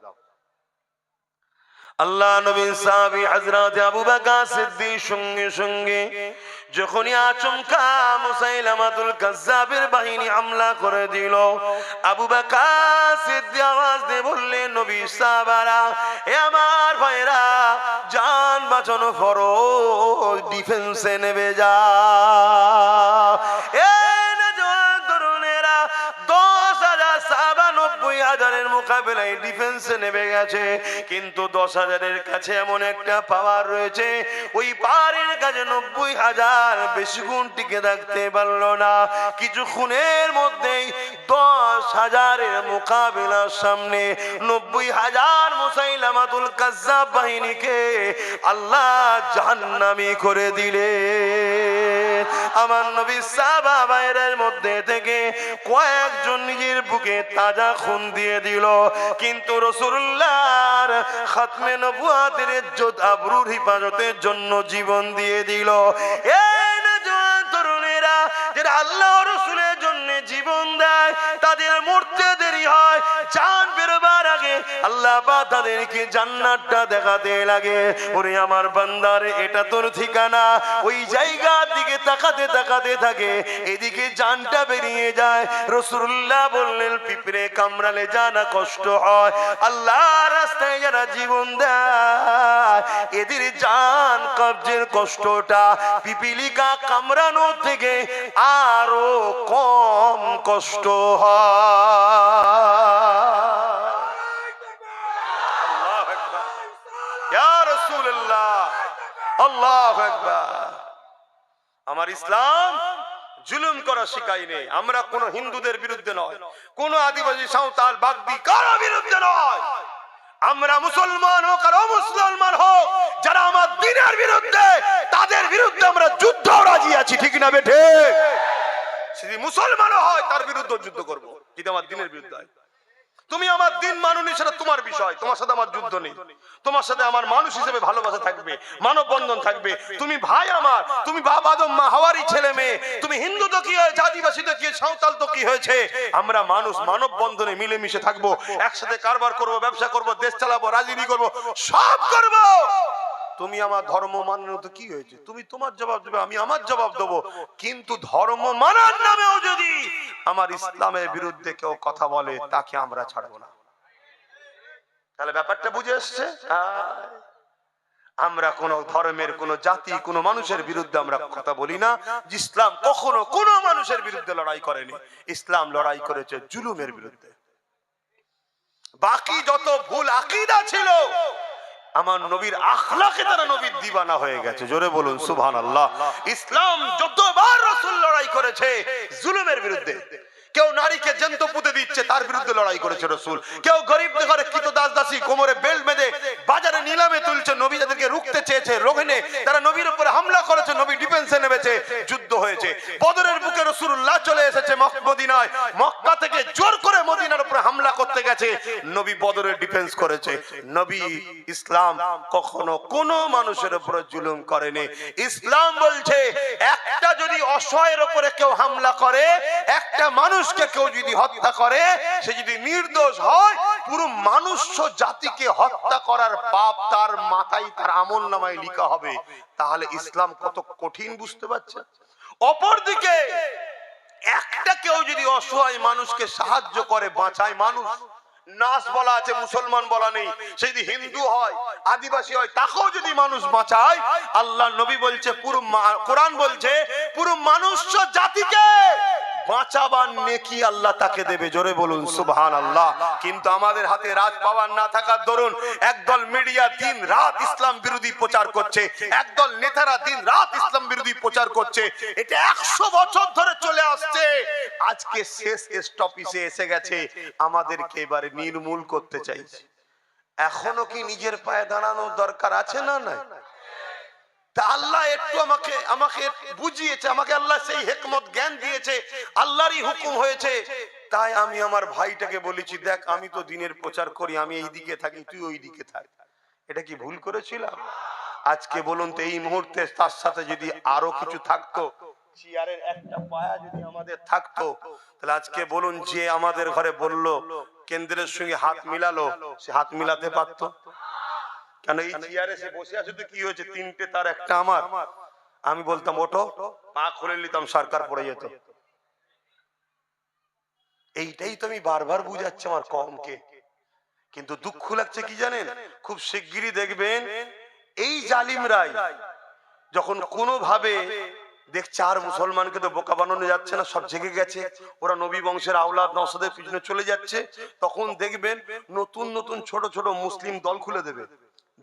আল্লাহ নবীর সাহাবী হযরত আবু বকর সিদ্দিক সঙ্গে সঙ্গে যখনই আচমকা মুসাইলামাতুল কাজ্জাবের বাহিনী হামলা করে দিল, আবু বকর সিদ্দিক আওয়াজ দিয়ে বললেন, নবী সাহাবারা, এ আমার ভাইরা, জান বাঁচানো ফরজ, ডিফেন্সে নেমে যা। মোকাবেলায় ডিফেন্সে নেমে গেছে, কিন্তু 10,000-এর কাছে এমন একটা পাওয়ার রয়েছে, ওই পাওয়ারের কাছে 90,000 বেশি গুণ টিকে থাকতে পারলো না। কিছুক্ষণের মধ্যেই 10,000-এর মোকাবেলার সামনে 90,000 মুসাইলামাতুল কাজ্জাব বাহিনীকে আল্লাহ জাহান্নামী করে দিলে। আমার নবী সাহাবায়ের মধ্যে থেকে কয়েকজন নিজের বুকে তাজা খুন দিয়ে দিল, কিন্তু রাসূলুল্লাহর খাতমে নবুয়তের ইজ্জত আবরুর হিফাজতের জন্য জীবন দিয়ে দিল। এই নওজোয়ান তরুণেরা যারা আল্লাহ রাসূলের জন্য জীবন দেয়, তাদের মরতে দেরি হয়, জান বেরোবার আগে আল্লাহ পাক তাদেরকে জান্নাতটা দেখাতে লাগে। ওরে আমার বান্দার, এটা তোর ঠিকানা। ওই জায়গার দিকে তাকাতে তাকাতে থাকে, এদিকে জানটা বেরিয়ে যায়। রাসূলুল্লাহ বললেন, পিঁপড়ে কামড়ালে জানা কষ্ট হয়, আল্লাহ রাস্তায় যারা জীবন দেয় এদের জান কবজের কষ্টটা পিপিলিকা কামড়ানো থেকে আরো কম কষ্ট হয়। আল্লাহু আকবার, ইয়া রাসূলুল্লাহ, আল্লাহু আকবার। আমার ইসলাম জুলুম করা শিখায়নি। আমরা কোন হিন্দুদের বিরুদ্ধে নয়, কোন আদিবাসী সাঁওতাল বাগদি কারো বিরুদ্ধে নয়। আমরা মুসলমান হোক আর অমুসলমান হোক, যারা আমার দ্বীনের বিরুদ্ধে, তাদের বিরুদ্ধে আমরা যুদ্ধ রাজি আছি, ঠিক না বেঠে? যদি মুসলমানও হয় তার বিরুদ্ধে যুদ্ধ করব, যদি আমার দ্বীনের বিরুদ্ধে হয়। তুমি আমার দ্বীন মানুনি, সেটা তোমার বিষয়, তোমার সাথে আমার যুদ্ধ নেই। তোমার সাথে আমার মানুষ হিসেবে ভালোবাসা থাকবে, মানব বন্ধন থাকবে। তুমি ভাই আমার, তুমি বাপ আদম মা হাওয়ারই ছেলে মেয়ে। তুমি হিন্দু তো কি হয়েছে, আদিবাসী তো কি, সাঁওতাল তো কি হয়েছে, আমরা মানুষ, মানব বন্ধনে মিলেমিশে থাকবো, একসাথে কারবার করব, ব্যবসা করব, দেশ চালাবো, রাজনীতি করব, সব করব। তুমি আমার ধর্ম মানো তো কি হয়েছে, তুমি তোমার জবাব দেবে, আমি আমার জবাব দেবো। কিন্তু ধর্ম মানার নামেও যদি আমার ইসলামের বিরুদ্ধে কেউ কথা বলে, তাকে আমরা ছাড়বো না। তাহলে ব্যাপারটা বুঝে এসছে? আমরা কোন ধর্মের, কোন জাতি, কোন মানুষের বিরুদ্ধে আমরা কথা বলি না। ইসলাম কখনো কোন মানুষের বিরুদ্ধে লড়াই করেনি। ইসলাম লড়াই করেছে জুলুমের বিরুদ্ধে। বাকি যত ভুল আকীদা ছিল, আমার নবীর আখলাকে তারা নবীর দিওয়ানা হয়ে গেছে। জোরে বলুন সুবহানাল্লাহ। ইসলাম যতবার রাসূল লড়াই করেছে জুলুমের বিরুদ্ধে। কেউ নারীকে জ্যান্ত পুঁতে দিচ্ছে, তার বিরুদ্ধে লড়াই করেছে রাসূল। কেউ গরিব ঘরে কৃত দাস দাসী কোমরে বেল্ট বেঁধে বাজারে নিলামে তুলছে, নবী যাদেরকে রুখতে চেয়েছে রোহিনে, তারা নবীর উপরে হামলা করেছে, নবী ডিফেন্সে নেমেছে, যুদ্ধ হয়েছে। বদরের বুকে রাসূলুল্লাহ চলে এসেছে মদিনায়, মক্কা থেকে জোর করে মদিনার উপরে হামলা করতে গেছে, নবী বদরের ডিফেন্স করেছে। নবী ইসলাম কখনো কোনো মানুষের উপরে জুলুম করেনি। ইসলাম বলছে, একটা যদি অসহায়ের উপরে কেউ হামলা করে, একটা মানুষকে কেউ যদি হত্যা করে, সে যদি নির্দোষ হয়, পুরো মানুষ্য জাতিকে হত্যা করার পাপ তার মাথায়, তার আমলনামায় লেখা হবে। তাহলে ইসলাম কত কঠিন বুঝতে পারছেন? অপরদিকে একটা কেউ যদি অসহায় মানুষকে সাহায্য করে, বাঁচায় মানুষ, নাস বলা আছে, মুসলমান বলা নেই, সে যদি হিন্দু হয়, আদিবাসী হয়, তাকেও যদি মানুষ বাঁচায়, আল্লাহ নবী বলছে, পুরো কোরআন বলছে, পুরো মানুষ্য জাতিকে বাঁচাবার নেকি আল্লাহ তাকে দেবে। জোরে বলুন সুবহানাল্লাহ। কিন্তু আমাদের হাতে রাজ পাওয়ার না থাকার দরুন একদল মিডিয়া দিন রাত ইসলাম বিরোধী প্রচার করছে, একদল নেতারা দিন রাত ইসলাম বিরোধী প্রচার করছে। এটা 100 বছর ধরে চলে আসছে, আজকে শেষ স্টপিসে এসে গেছে, আমাদেরকে এবারে নির্মূল করতে চাইছে। এখনো কি নিজের পায়ে দাঁড়ানোর দরকার আছে না নাই? তা আল্লাহ একটু আমাকে আমাকে বুঝিয়েছে, আমাকে আল্লাহ সেই হিকমত জ্ঞান দিয়েছে, আল্লাহরই হুকুম হয়েছে, তাই আমি আমার ভাইটাকে বলেছি, দেখ আমি তো দিনের প্রচার করি, আমি এই দিকে থাকি, তুই ওই দিকে থাক। এটা কি ভুল করেছিলাম? আজকে বলুন তো, এই মুহূর্তে তার সাথে যদি আরো কিছু থাকতো, চেয়ারের একটা পায়া যদি আমাদের থাকতো, তাহলে আজকে বলুন, যে আমাদের ঘরে বলল কেন্দ্রের সঙ্গে হাত মিলালো, সে হাত মিলাতে পারতো? কেন এই চেয়ারে সে বসে আছে তো কি হয়েছে, তিনটে তার একটা আমার, আমি বলতাম ওঠো, পা খুলে নিতাম, সরকার পড়ে যেত। এইটাই তো আমি বারবার বুঝাচ্ছি আমার কমকে। কিন্তু দুঃখ লাগছে কি জানেন, খুব শিগগিরই দেখবেন এই জালিমরাই যখন কোনোভাবে দেখছে আর মুসলমানকে তো বোকা বানানো যাচ্ছে না, সব জেগে গেছে, ওরা নবী বংশের আওলাদ নওসাদের পিছনে চলে যাচ্ছে, তখন দেখবেন নতুন নতুন ছোট ছোট মুসলিম দল খুলে দেবে,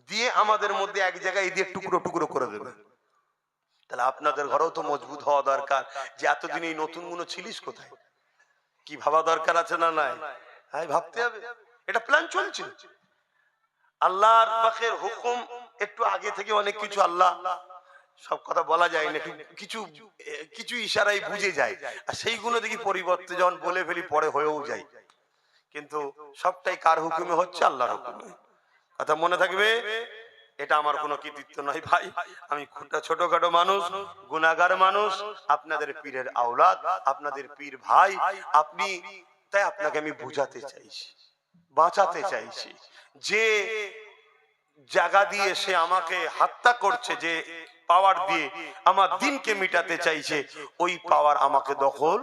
দিয়ে আমাদের মধ্যে এক জায়গায় দিয়ে টুকরো টুকরো করে দেবে। তাহলে আপনাদের ঘরেও তো মজবুত হওয়া দরকার, যে এতদিন এই নতুন গুলো ছিলিস কোথায়, কি ভাবা দরকার আছে না নাই? হ্যাঁ, ভাবতে হবে, এটা প্ল্যান চলছে। আল্লাহর পাকের হুকুম একটু আগে থেকে অনেক কিছু, আল্লাহ সব কথা বলা যায় না, কিছু কিছু ইশারায় বুঝে যায়, আর সেইগুলো দেখি পরিবর্তে যখন বলে ফেলি পরে হয়েও যায়, কিন্তু সবটাই কার হুকুমে হচ্ছে? আল্লাহর হুকুমে। কথা মনে থাকবে, এটা আমার কোনো কৃতিত্ব নয় ভাই, আমি ছোটখাটো মানুষ, গুনাহগার মানুষ, আপনাদের পীরের আওলাদ, আপনাদের পীর ভাই আপনি, তাই আপনাকে আমি বুঝাতে চাইছি, বাঁচাতে চাইছি। যে জায়গা দিয়ে সে আমাকে হত্যা করছে, যে পাওয়ার দিয়ে আমার দিনকে মিটাতে চাইছে, ওই পাওয়ার আমাকে দখল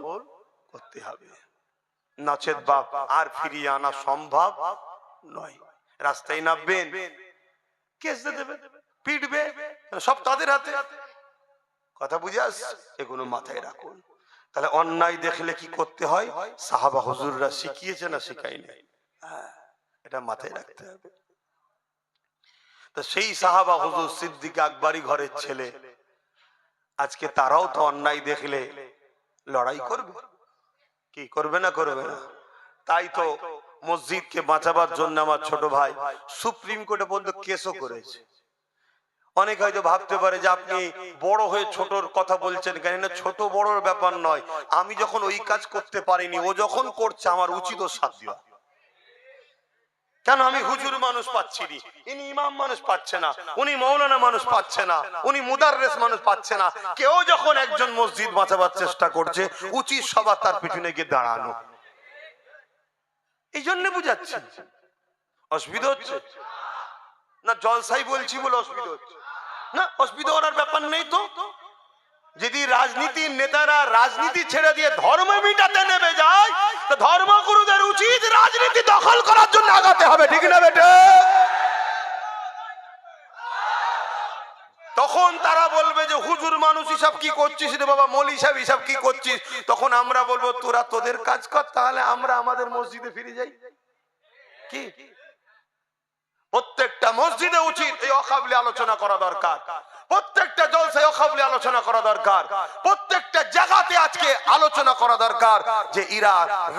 করতে হবে, নচেত বাপ আর ফিরিয়ে আনা সম্ভব নয়। রাস্তায় নামবেন, কেস দেবে, পিটবে, সব তাদের হাতে। কথা বুঝে আসছে? এগুলো মাথায় রাখুন। তাহলে অন্যায় দেখলে কি করতে হয়, সাহাবা হুজুররা শিখিয়েছে না শিখায়নি? এটা মাথায় রাখতে হবে। তো সেই সাহাবা হুজুর সিদ্দিক আকবরী ঘরের ছেলে, আজকে তারাও তো অন্যায় দেখলে লড়াই করবে, কি করবে না করবে না? তাই তো মসজিদকে বাঁচাবার জন্য আমার ছোট ভাই সুপ্রিম কোর্টে পর্যন্ত কেসও করেছে। অনেক হয়তো ভাবতে পারে যে আপনি বড় হয়ে ছোটর কথা বলছেন কেন, না ছোট বড়র ব্যাপার নয়, আমি যখন ওই কাজ করতে পারিনি, ও যখন করছে আমার উচিত ওর সাথ দেওয়া। কেন আমি হুজুর মানুষ পাচ্ছি নি, ইনি ইমাম মানুষ পাচ্ছে না, উনি মৌলানা মানুষ পাচ্ছে না, উনি মুদাররিস মানুষ পাচ্ছে না, কেউ যখন একজন মসজিদ বাঁচাবার চেষ্টা করছে, উচিত সবার তার পিছনে গিয়ে দাঁড়ানো। এই জন্য বুঝাচ্ছি। অসুবিধা হচ্ছে না? জলসাই বলছি বলে অসুবিধা হচ্ছে না? অসুবিধা হওয়ার ব্যাপার নেই তো। যদি রাজনীতির নেতারা রাজনীতি ছেড়ে দিয়ে ধর্ম মিটাতে নেমে যায়, তো ধর্মগুরুদের উচিত রাজনীতি দখল করার জন্য আগাতে হবে, ঠিক না বেটে? তখন তারা বলবে যে হুজুর মানুষ হিসাব কি করছিস রে বাবা, মৌলী সাহেব হিসাব কি করছিস? তখন আমরা বলবো তোরা তোদের কাজ কর, তাহলে আমরা আমাদের মসজিদে ফিরে যাই। কি প্রত্যেকটা মসজিদে উচিত এই অকাবলি আলোচনা করা দরকার, প্রত্যেকটা জলসায় অকাবলি আলোচনা করা দরকার, প্রত্যেকটা জায়গাতে আজকে আলোচনা করা দরকার যে এরা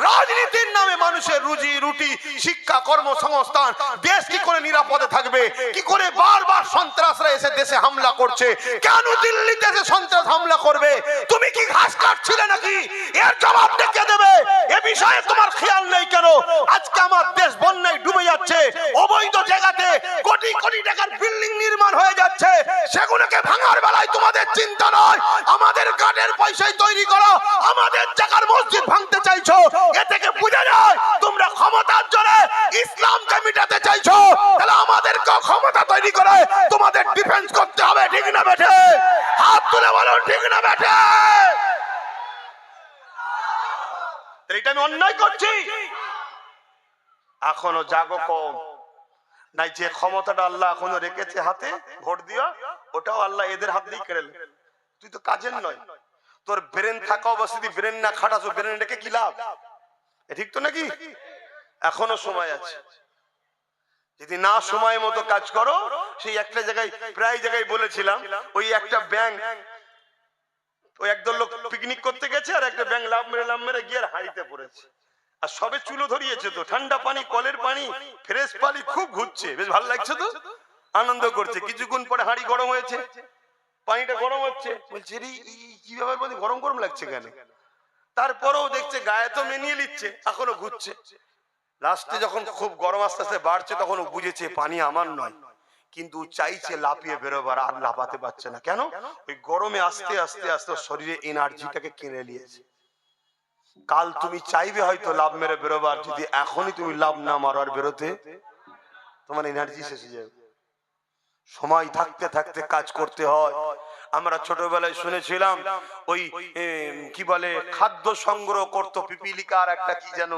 রাজনীতির নামে মানুষের রুজি রুটি, শিক্ষা, কর্মসংস্থান, দেশ কি করে নিরাপদে থাকবে, কি করে বারবার সন্ত্রাসরা এসে দেশে হামলা করছে, কেন দিল্লিতে এসে সন্ত্রাস হামলা করবে, তুমি কি ঘাস কাটছিলে নাকি, এর জবাব কে দেবে? এ বিষয়ে তোমার খেয়াল নেই কেন? আজকে আমার দেশ বন্যায় ডুবে যাচ্ছে, অবৈধ জায়গাতে কোটি কোটি টাকার বিল্ডিং নির্মাণ হয়ে যাচ্ছে, সেগুলোকে ভাঙার বেলায় তোমাদের চিন্তা নয়, আমাদের গার্ডের পয়সায় তৈরি করা আমাদের জায়গার মসজিদ ভাঙতে চাইছো। এ থেকে বোঝা যায় তোমরা ক্ষমতার জোরে ইসলামকে মিটাতে চাইছো। তাহলে আমাদেরকে ক্ষমতা তৈরি করে তোমাদের ডিফেন্স করতে হবে, ঠিক না বেঠে? হাত তুলে বলো ঠিক না বেঠে? এটা আমি অন্যায় করছি? এখনো জাগো কম নাই, যে ক্ষমতাটা আল্লাহ এখনো রেখেছে হাতে ভোট দিয়া, ওটাও আল্লাহ এদের হাত দিয়ে কেড়ে নেবে। তুই তো কাজের নয়, তোর ব্রেন থাকা অবস্থা ব্রেন না খাটাস, ব্রেন রেখে কি লাভ? ঠিক তো নাকি? এখনো সময় আছে, যদি না সময় মতো কাজ করো, সেই একটা জায়গায় প্রায় জায়গায় বলেছিলাম, ওই একটা ব্যাংক, ওই একদল লোক পিকনিক করতে গেছে, আর একটা ব্যাংক লাভ মেরে গিয়ে হারিতে পড়েছে, আর সবে চুলো ধরিয়েছে তো, ঠান্ডা পানি, কলের পানি, ফ্রেশ পানি, খুব ঘুরছে, বেশ ভালো লাগছে তো, আনন্দ করছে। কিছুক্ষণ পরে হাঁড়ি গরম হয়েছে, পানিটা গরম হচ্ছে, বলছে রে কি ব্যাপার, বলছে গরম গরম লাগছে কেন? তারপরেও দেখছে গায়ে তো মেনিয়ে নিচ্ছে, এখনো ঘুরছে। লাস্টে যখন খুব গরম আস্তে আস্তে বাড়ছে, তখন ও বুঝেছে পানি আমার নয়, কিন্তু চাইছে লাফিয়ে বেরোবার, আর লাফাতে পারছে না। কেন? ওই গরমে আস্তে আস্তে আস্তে শরীরে এনার্জিটাকে কিনে নিয়েছে। কাল তুমি চাইবে হয়তো লাভ মেরে বেরোবার, যদি এখনই তুমি লাভ না মারো আর বেরোতে, তোমার এনার্জি শেষ হয়ে যাবে। সময় থাকতে থাকতে কাজ করতে হয়। আমরা ছোটবেলায় শুনেছিলাম ওই কি বলে, খাদ্য সংগ্রহ করতো পিপিলিকার একটা কি যেন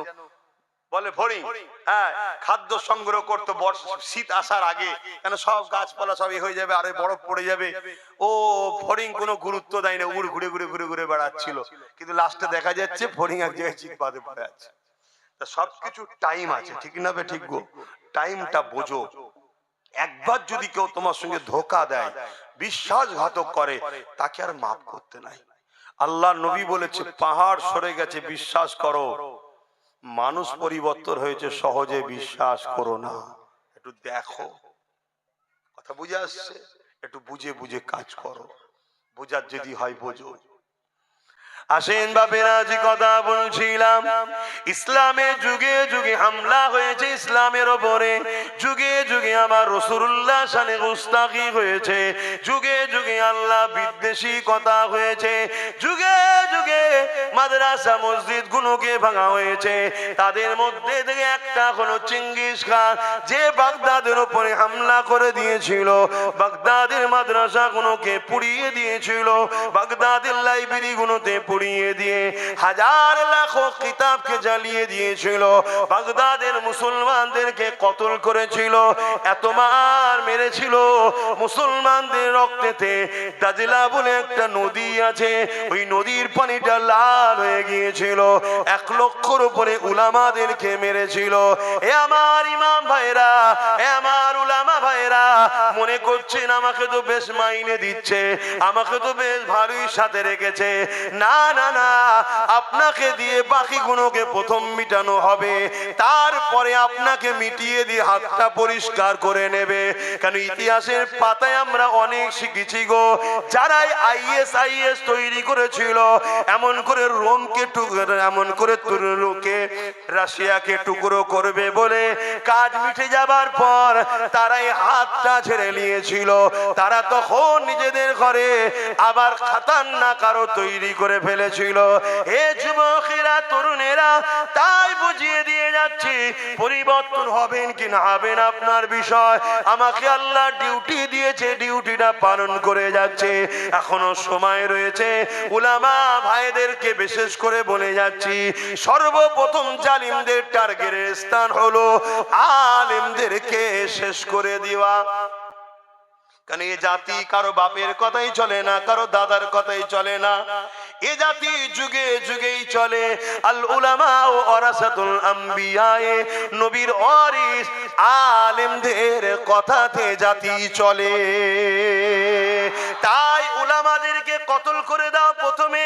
বলে, ফড়িং। হ্যাঁ, খাদ্য সংগ্রহ করতো শীত আসার আগে, কেন সব গাছপালা সব হয়ে যাবে, আরে বরফ পড়ে যাবে। ও ফড়িং কোনো গুরুত্ব দেয় না, উড় ঘুরে ঘুরে ঘুরে ঘুরে বেড়াচ্ছিল, কিন্তু লাস্টে দেখা যাচ্ছে ফড়িং এক জায়গায় চিৎ পাতে পড়ে আছে। তা সবকিছু টাইম আছে, ঠিক না বে ঠিক গো? টাইমটা বোঝো। একবার যদি কেউ তোমার সঙ্গে ধোকা দেয়, বিশ্বাসঘাতক করে, তাকে আর মাফ করতে নাই। আল্লাহ নবী বলেছে, পাহাড় সরে গেছে বিশ্বাস করো, মানুষ পরিবর্তন হয়েছে সহজে বিশ্বাস করো না। একটু দেখো, কথা বুঝে আসছে? একটু বুঝে বুঝে কাজ করো, বোঝার যদি হয় বোঝো। আসেন বাপেরা, যে কথা বলছিলাম, ইসলামের যুগে যুগে হামলা হয়েছে ইসলামের ওপরে, যুগে যুগে আমার রাসূলুল্লাহ শানে গুস্তাখি হয়েছে, যুগে যুগে আল্লাহ বিদ্বেষী কথা হয়েছে, যুগে যুগে মাদ্রাসা মসজিদ গুলোকে ভাঙা হয়েছে। তাদের মধ্যে থেকে একটা হলো চেঙ্গিস খান, যে বাগদাদের উপরে হামলা করে দিয়েছিল, বাগদাদের মাদ্রাসা গুলোকে পুড়িয়ে দিয়েছিল, বাগদাদের লাইব্রেরি গুলোতে পুড়িয়ে দিয়ে হাজার লাখ কিতাবকে জ্বালিয়ে দিয়েছিল, বাগদাদের মুসলমানদেরকে কতল করেছিল, এত মার মেরেছিল। মুসলমানদের রক্তেতে দাজলা বলে একটা নদী আছে, ওই নদীর পানিটা লাল হয়ে গিয়েছিল। 1 লক্ষর উপরে উলামাদেরকে মেরেছিল। এ আমার ইমাম ভাইরা, এ আমার উলামা ভাইরা, মনে করছেন আমাকে তো বেশ মাইনে দিচ্ছে, আমাকে তো বেশ ভালোই সাথে রেখেছে। না না না, আপনাকে দিয়ে বাকি গুণকে প্রথম মিটানো হবে, তারপরে আপনাকে মিটিয়ে দিয়ে হাতটা পরিষ্কার করে নেবে। কারণ ইতিহাসের পাতায় আমরা অনেক শিখেছি গো, যারাই আইএস তৈরি করেছিল, এমন করে রোমকে টুকরো, এমন করে তুরুকে রাশিয়াকে টুকরো করবে বলে কাজ মিটে যাবার পর তারাই হাতটা ছেড়ে নিয়েছিল। তারা তখন নিজেদের ঘরে আবার খাতারনাক আরো তৈরি করে ফেলেছিল। এ যুবকেরা, তরুণেরা, তাই বুঝিয়ে দিয়ে যাচ্ছি, পরিবর্তন হবেন কি না হবেন আপনার বিষয়। আমাকে আল্লাহ ডিউটি দিয়েছে, ডিউটিটা পালন করে যাচ্ছে, এখনো সময় রয়েছে। উলামা ভাইদেরকে বিশেষ করে বলে যাচ্ছি, সর্বপ্রথম জালিমদের টার্গেটের স্থান হলো আলেমদেরকে শেষ করে দেওয়া। কারণ এ জাতি কারো বাপের কথাই চলে না, কারো দাদার কথাই চলে না, এ জাতি যুগে যুগেই চলে আল উলামা ওয়ারাসাতুল আম্বিয়া, নবীর ওয়ারিস আলেমদের কথাতে জাতি চলে। তাই উলামাদেরকে কতল করে দাও প্রথমে,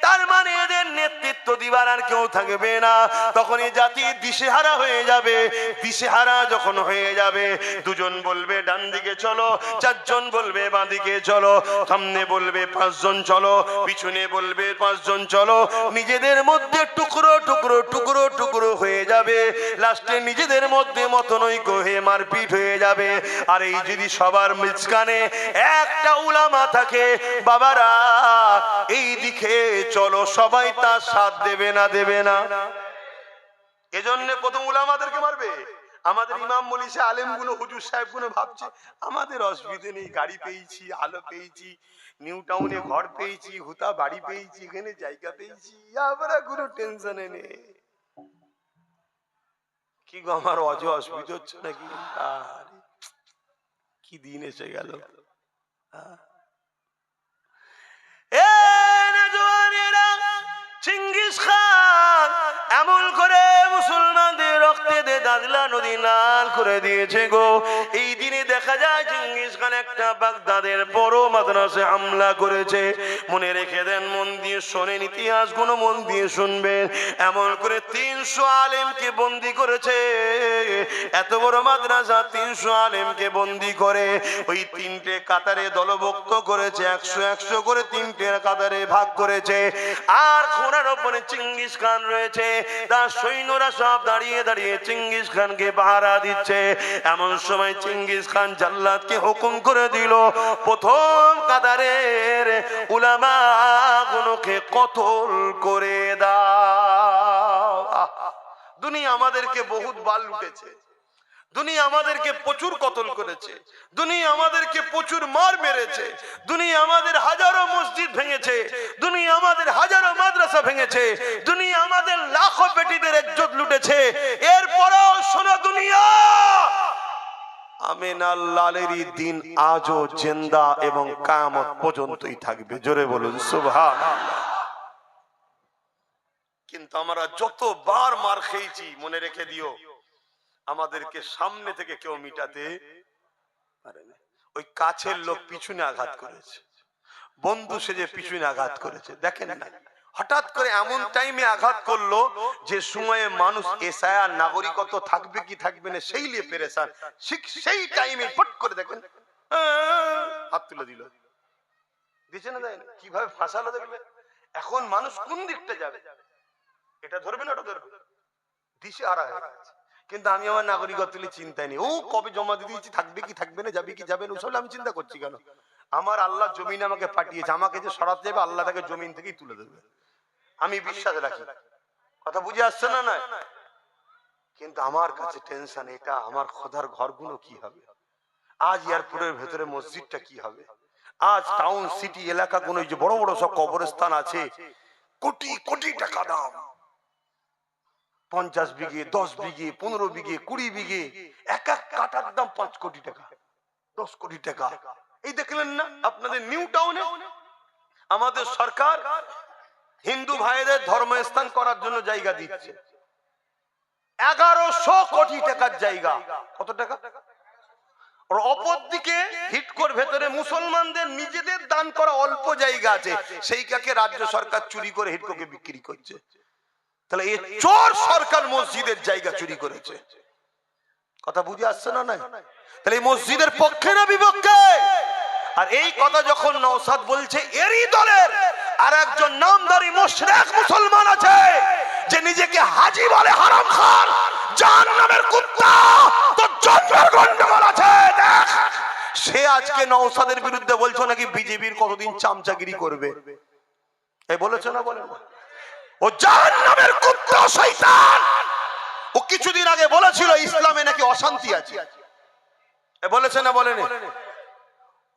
তার মানে এদের নেতৃত্ব দিবার আর কেউ থাকবে না। তখন এই জাতি দিশেহারা হয়ে যাবে। দিশেহারা যখন হয়ে যাবে, দুজন বলবে ডান দিকে চলো, চারজন বলবে বাঁ দিকে চলো, সামনে বলবে 5 জন চলো, পিছনে বলবে 5 জন চলো। নিজেদের মধ্যে টুকরো টুকরো টুকরো টুকরো হয়ে যাবে, লাস্টে নিজেদের মধ্যে মতনৈক্য হয়ে মারপিট হয়ে যাবে। আর এই যদি সবার মাঝখানে একটা উলামা থাকে, বাবারা এই দিকে চলো, সবাই তার সাথ দেবে না, দেবে না? এজন্য প্রথম উলামাদেরকে মারবে। আমাদের ইমাম মনীষী আলেমগুলো, হুজুর সাহেবগুলো ভাবছে আমাদের অসুবিধে নেই, গাড়ি পেয়েছি, আলো পেয়েছি, নিউ টাউনে ঘর পেয়েছি, হুতা বাড়ি পেয়েছি, এখানে জায়গা পেয়েছি, আমরা কোনো টেনশনে নেই। কি গো, আমার অসুবিধা হচ্ছে নাকি? কি দিন এসে গেল। চেঙ্গিস খান এমন করে মুসলমানদের রক্তে দাজলা নদী লাল করে দিয়েছে গো। এই দিনে দেখা যায় চেঙ্গিস খান একটা বাগদাদের বড় মাদ্রাসায় হামলা করেছে। মনে রেখে দেন, মন দিয়ে শোনেন, ইতিহাস গুলো মন দিয়ে শুনবেন। এমন করে 300 আলেমকে বন্দি করেছে। এত বড় মাদ্রাসা 300 আলেমকে বন্দি করে ওই তিনটে কাতারে দলভুক্ত করেছে। 100 করে তিনটে কাতারে ভাগ করেছে। আর ঘোড়ার ওপরে চেঙ্গিস খান রয়েছে, তার সৈন্যরা সব দাঁড়িয়ে দাঁড়িয়ে চেঙ্গিস খানকে পাহারা দিচ্ছে। এমন সময় চেঙ্গিস খান জাল্লাদকে হুকুম করে দিল, প্রথম কাতারের উলামা গুলোকে কতল করে দাও। দুনিয়া আমাদেরকে বহুত বাল লুটেছে, দুনিয়া আমাদেরকে প্রচুর কতল করেছে, দুনিয়া আমাদেরকে প্রচুর মার মেরেছে, দুনিয়া আমাদের হাজারো মসজিদ ভেঙেছে, দুনিয়া আমাদের হাজারো মাদ্রাসা ভেঙেছে, দুনিয়া আমাদের লাখো বেটিদের ইজ্জত লুটেছে। এরপরও শোনো দুনিয়া, আমিনাল লালেরই দিন আজও জিন্দা এবং কিয়ামত পর্যন্তই থাকবে। জোরে বলুন সুবহানাল্লাহ। কিন্তু আমরা যতবার মার খেয়েছি, মনে রেখে দিও, আমাদেরকে সামনে থেকে কেউ মিটাতে পারে না। ওই কাছের লোক পিছনে আঘাত করেছে, বন্ধু সেজে পিছনে আঘাত করেছে। দেখেন না, হঠাৎ করে এমন টাইমে আঘাত করলো যে সময়ে মানুষ এসআইআর নাগরিকত্ব থাকবে কি থাকবে না সেই নিয়ে পেরেশান। সেই টাইমে ফট করে দেখেন হাত তুলে দিল, দিচ্ছে না, দেয় না, কিভাবে ফাঁসালো দেখবে। এখন মানুষ কোন দিকটা যাবে, এটা ধরবে না ওটা ধরবে, দিশে হারা হয়ে গেছে। কিন্তু আমি আমার নাগরিকত্ব চিন্তায় নেই, ও কবে জমা দিয়ে দিয়েছি, থাকবে কি থাকবে না, যাবে কি যাবে না, ওসব আমি চিন্তা করছি কেন? আমার আল্লাহ জমিন আমাকে পাঠিয়েছে, আমাকে যে সরাতে যাবে আল্লাহ তাকে জমিন থেকেই তুলে দেবে, আমি বিশ্বাস রাখি। কথা বুঝে আসছে না? না, কিন্তু আমার কাছে টেনশন এটা, আমার খোদার ঘরগুলো কি হবে, আজ এয়ারপোর্টের ভেতরে মসজিদটা কি হবে, আজ টাউন সিটি এলাকাগুলো যে বড় বড় সব কবরস্থান আছে, কোটি কোটি টাকা দাম, 50 বিঘে, 10 বিঘে, 15 বিঘে, 20 বিঘে, এক এক কাটার দাম 5 কোটি টাকা, 10 কোটি টাকা। এই দেখলেন না আপনাদের নিউ টাউনে আমাদের সরকার হিন্দু ভাইদের ধর্মস্থান করার জন্য জায়গা দিচ্ছে, 1100 কোটি টাকার জায়গা। কত টাকা? আর অপরদিকে হিটকোর ভেতরে মুসলমানদের নিজেদের দান করা অল্প জায়গা আছে, সেইটাকে রাজ্য সরকার চুরি করে হিটকোকে বিক্রি করছে। তাহলে এই চোর সরকার মসজিদের জায়গা চুরি করেছে। কথা বুঝে আসছে না? নাই। তাহলে এই মসজিদের পক্ষে না বিপক্ষে? আর এই কথা যখন নওশাদ বলছে, এরই দলের আর একজন নামদারি মুশরিক মুসলমান আছে যে নিজেকে হাজী বলে, হারাম খান, জাহান্নামের কুত্তা, তো জন্মের গন্ডগোল আছে। দেখ, সে আজকে নওশাদের বিরুদ্ধে বলছো নাকি বিজেপির কতদিন চামচাগিরি করবে। এই বলেছো না? বলেন না? ও জাহান্নামের কুত্তা, শয়তান। ও কিছুদিন আগে বলেছিল ইসলামে নাকি অশান্তি আছে, বলেছে না? বলেনি?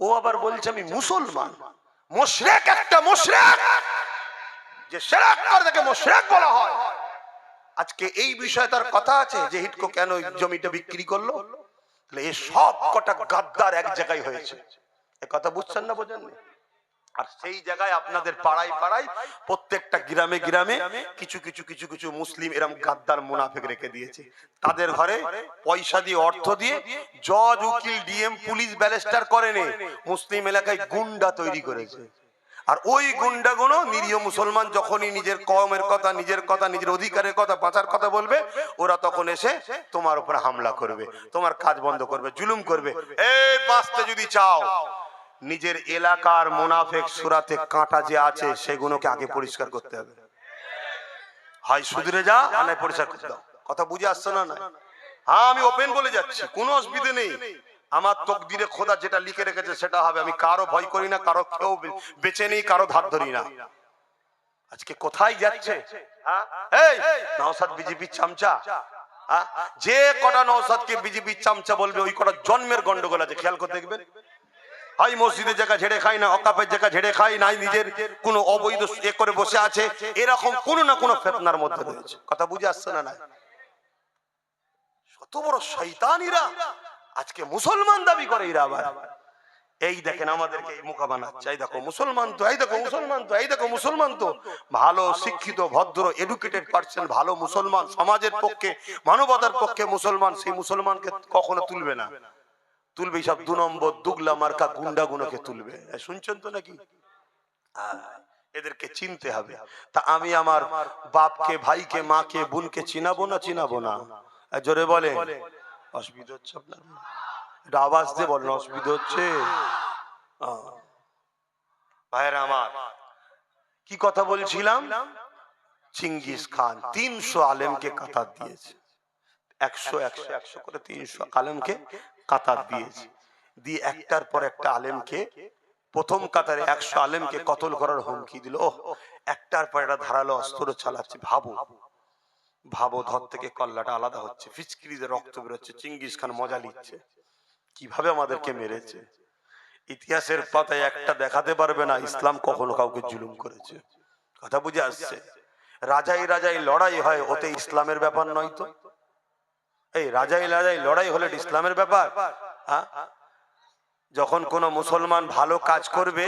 ও আবার বলছে আমি মুসলমান। মুশরিক, একটা মুশরিক যে শিরক করে তাকে মুশরিক বলা হয়। আজকে এই বিষয়ে তার কথা আছে যে হিটকো কেন জমিটা বিক্রি করলো। তাহলে এই সব কটা গাদ্দার এক জায়গায় হয়েছে, এ কথা বুঝছেন না? বোঝেন না? আর সেই জায়গায় আপনাদের পাড়ায় পাড়ায় প্রত্যেকটা গ্রামে গ্রামে কিছু কিছু কিছু কিছু মুসলিম এরকম গাদ্দার মুনাফিক রেখে দিয়েছে। তাদের ঘরে পয়সা দিয়ে, অর্থ দিয়ে জজ, উকিল, ডিএম, পুলিশ, ব্যারিস্টার করেনি, মুসলিম এলাকায় গুন্ডা তৈরি করেছে। আর ওই গুন্ডাগুলো নিরীহ মুসলমান যখনই নিজের কওমের কথা, নিজের কথা, নিজের অধিকারের কথা, বাঁচার কথা বলবে, ওরা তখন এসে তোমার উপর হামলা করবে, তোমার কাজ বন্ধ করবে, জুলুম করবে। এই বাঁচতে যদি চাও, নিজের এলাকার মুনাফিক সুরাতে কাঁটা যে আছে সেগুলোকে আগে পরিষ্কার করতে হবে। হয় সুধরে যা, আর নয় পরিষ্কার করতে দাও। কথা বুঝে আসছে না? না, হ্যাঁ, আমি ওপেন বলে যাচ্ছি, কোনো অসুবিধা নেই। আমার তকদিরে খোদা যেটা লিখে রেখেছে সেটা হবে। আমি কারো ভয় করি না, কারো কেউ বেঁচে নেই, কারো ধার ধরি না। আজকে কোথায় যাচ্ছে এই নওশাদ বিজেপির চামচা? যে কটা নওশাদকে বিজেপির চামচা বলবে, ওই কটা জন্মের গন্ডগোল আছে, খেয়াল করে দেখবেন। হয় মসজিদের জায়গা ঝেড়ে খাই, না অকাপের জায়গা ঝেড়ে খাই, নাই নিজের কোনো অবৈধ এ করে বসে আছে, এরকম কোনো না কোনো ফিতনার মধ্যে রয়েছে। কথা বুঝে আসছে না? না, কত বড় শয়তানিরা আজকে মুসলমান দাবি করে। এরা আবার এই দেখেন আমাদেরকে এই মুখা বানাচ্ছে, এই দেখো মুসলমান তো, এই দেখো মুসলমান তো, এই দেখো মুসলমান তো। ভালো শিক্ষিত ভদ্র এডুকেটেড পার্সন, ভালো মুসলমান, সমাজের পক্ষে মানবতার পক্ষে মুসলমান, সেই মুসলমানকে কখনো তুলবে না। তুলবে সব 2 নম্বর দুগলা মার্কা গুন্ডা গুলোকে তুলবে। শুনছেন তো নাকি? এদেরকে চিনতে হবে। তা আমি আমার বাপকে, ভাইকে, মাকে, বোনকে চিনাবো না চিনাবো না? জোরে বলে। অসুবিধা হচ্ছে আপনার? এটা আওয়াজ দিয়ে বলেন, অসুবিধা হচ্ছে? ভাইরা আমার, কি কথা বলছিলাম? চিঙ্গিস খান 300 আলেমকে কাতার দিয়েছে। 100 করে 300 আলেমকে কাতার দিয়েছে। দিয়ে একটার পর একটা আলেমকে, প্রথম কাতারে 100 আলেমকে কতল করার হুমকি দিল। একটার পর একটা ধারালো অস্ত্র চালাচ্ছে। ভাবো ভাবো, ধর থেকে কল্লাটা আলাদা হচ্ছে, ফিচকিরিতে রক্ত বেরোচ্ছে, চিঙ্গিস খান মজা নিচ্ছে কিভাবে আমাদেরকে মেরেছে। ইতিহাসের পাতায় একটা দেখাতে পারবে না ইসলাম কখনো কাউকে জুলুম করেছে। কথা বুঝে আসছে? রাজাই রাজাই লড়াই হয়, ওতে ইসলামের ব্যাপার নয় তো? এই রাজাই রাজাই লড়াই হলে ইসলামের ব্যাপার? যখন কোন মুসলমান ভালো কাজ করবে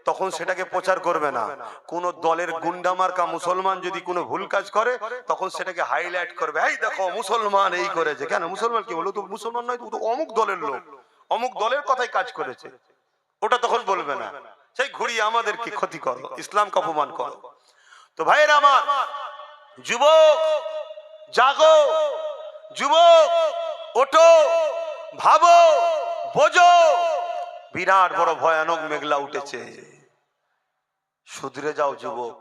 তখন সেটাকে প্রচার করবে না। কোন দলের গুন্ডা মার্কা মুসলমান যদি কোনো ভুল কাজ করে তখন সেটাকে হাইলাইট করবে, এই দেখো মুসলমান এই করেছে। কেন মুসলমান কি হলো? তো মুসলমান নয়, তো অমুক দলের লোক, অমুক দলের কথাই কাজ করেছে, ওটা তখন বলবে না। সেই ঘুরিয়ে আমাদেরকে ক্ষতি করো, ইসলামকে অপমান করো। তো ভাইয়েরা আমার, যুবক জাগো, যুবক ওঠো, ভাবো, বোঝো, বিরাট বড় ভয়ানক মেঘলা উঠেছে। শুধরে যাও যুবক,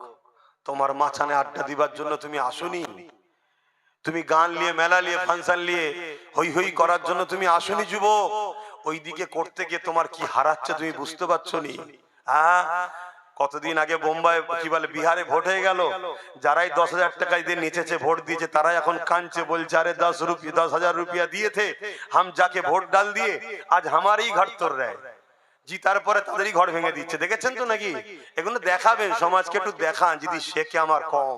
তোমার মাঝখানে আড্ডা দিবার জন্য তুমি আসুনি। তুমি গান নিয়ে, মেলা নিয়ে, ফাংশন নিয়ে হই হই করার জন্য তুমি আসুনি যুবক। ওইদিকে করতে গিয়ে তোমার কি হারাচ্ছে তুমি বুঝতে পারছো নি? কতদিন আগে বোম্বাই কি বলে বিহারে ভোট হয়ে গেল, যারাই 10,000 টাকা দিয়ে নেচেছে ভোট দিয়েছে তারাই এখন কাঁদছে, বলছে আরে 10,000 रुपया दिए थे हम जाके ভোট ডাল দিয়ে আজ हमारी घर तोड़ रहे জি। তারপরে তাদেরই ঘর ভেঙে দিচ্ছে। দেখেছেন তো নাকি? এগুলো দেখাবেন, সমাজকে একটু দেখান। যদি শেখে আমার কম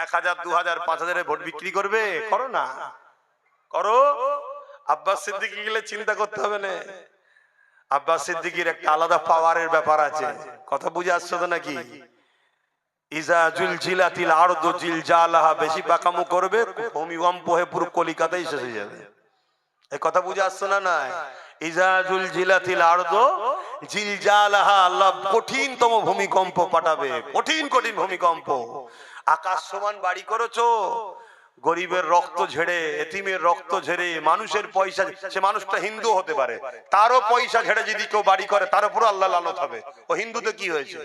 1,000 2,000 5,000 ভোট বিক্রি করবে, করো না, করো। আব্বাস সিদ্দিকী গেলে চিন্তা করতে হবে না। আব্বাস সিদ্দিকীর একটা আলাদা পাওয়ারের ব্যাপার আছে। কথা বুঝে আসছো তো নাকি? ইজা জুলজিলাতিল আরদু জিলজালাহা, বেশি পাকামো করবে ভূমিকম্প হয়ে পুরো কলিকাতাই শেষ হয়ে যাবে। এই কথা বুঝে আসছো না? না, ইজা জুলজিলাতিল আরদু জিলজালাহা, আল্লাহ কঠিনতম ভূমিকম্প পাঠাবে, কঠিন কঠিন ভূমিকম্প। আকাশ সমান বাড়ি করেছো, গরিবের রক্ত ঝেড়ে, এতিমের রক্ত ঝেড়ে, মানুষের পয়সা, সে মানুষটা হিন্দু হতে পারে, তারও পয়সা ঝেড়ে যদি কেউ বাড়ি করে তার উপর আল্লাহ লানত হবে। ও হিন্দুতে কি হয়েছে?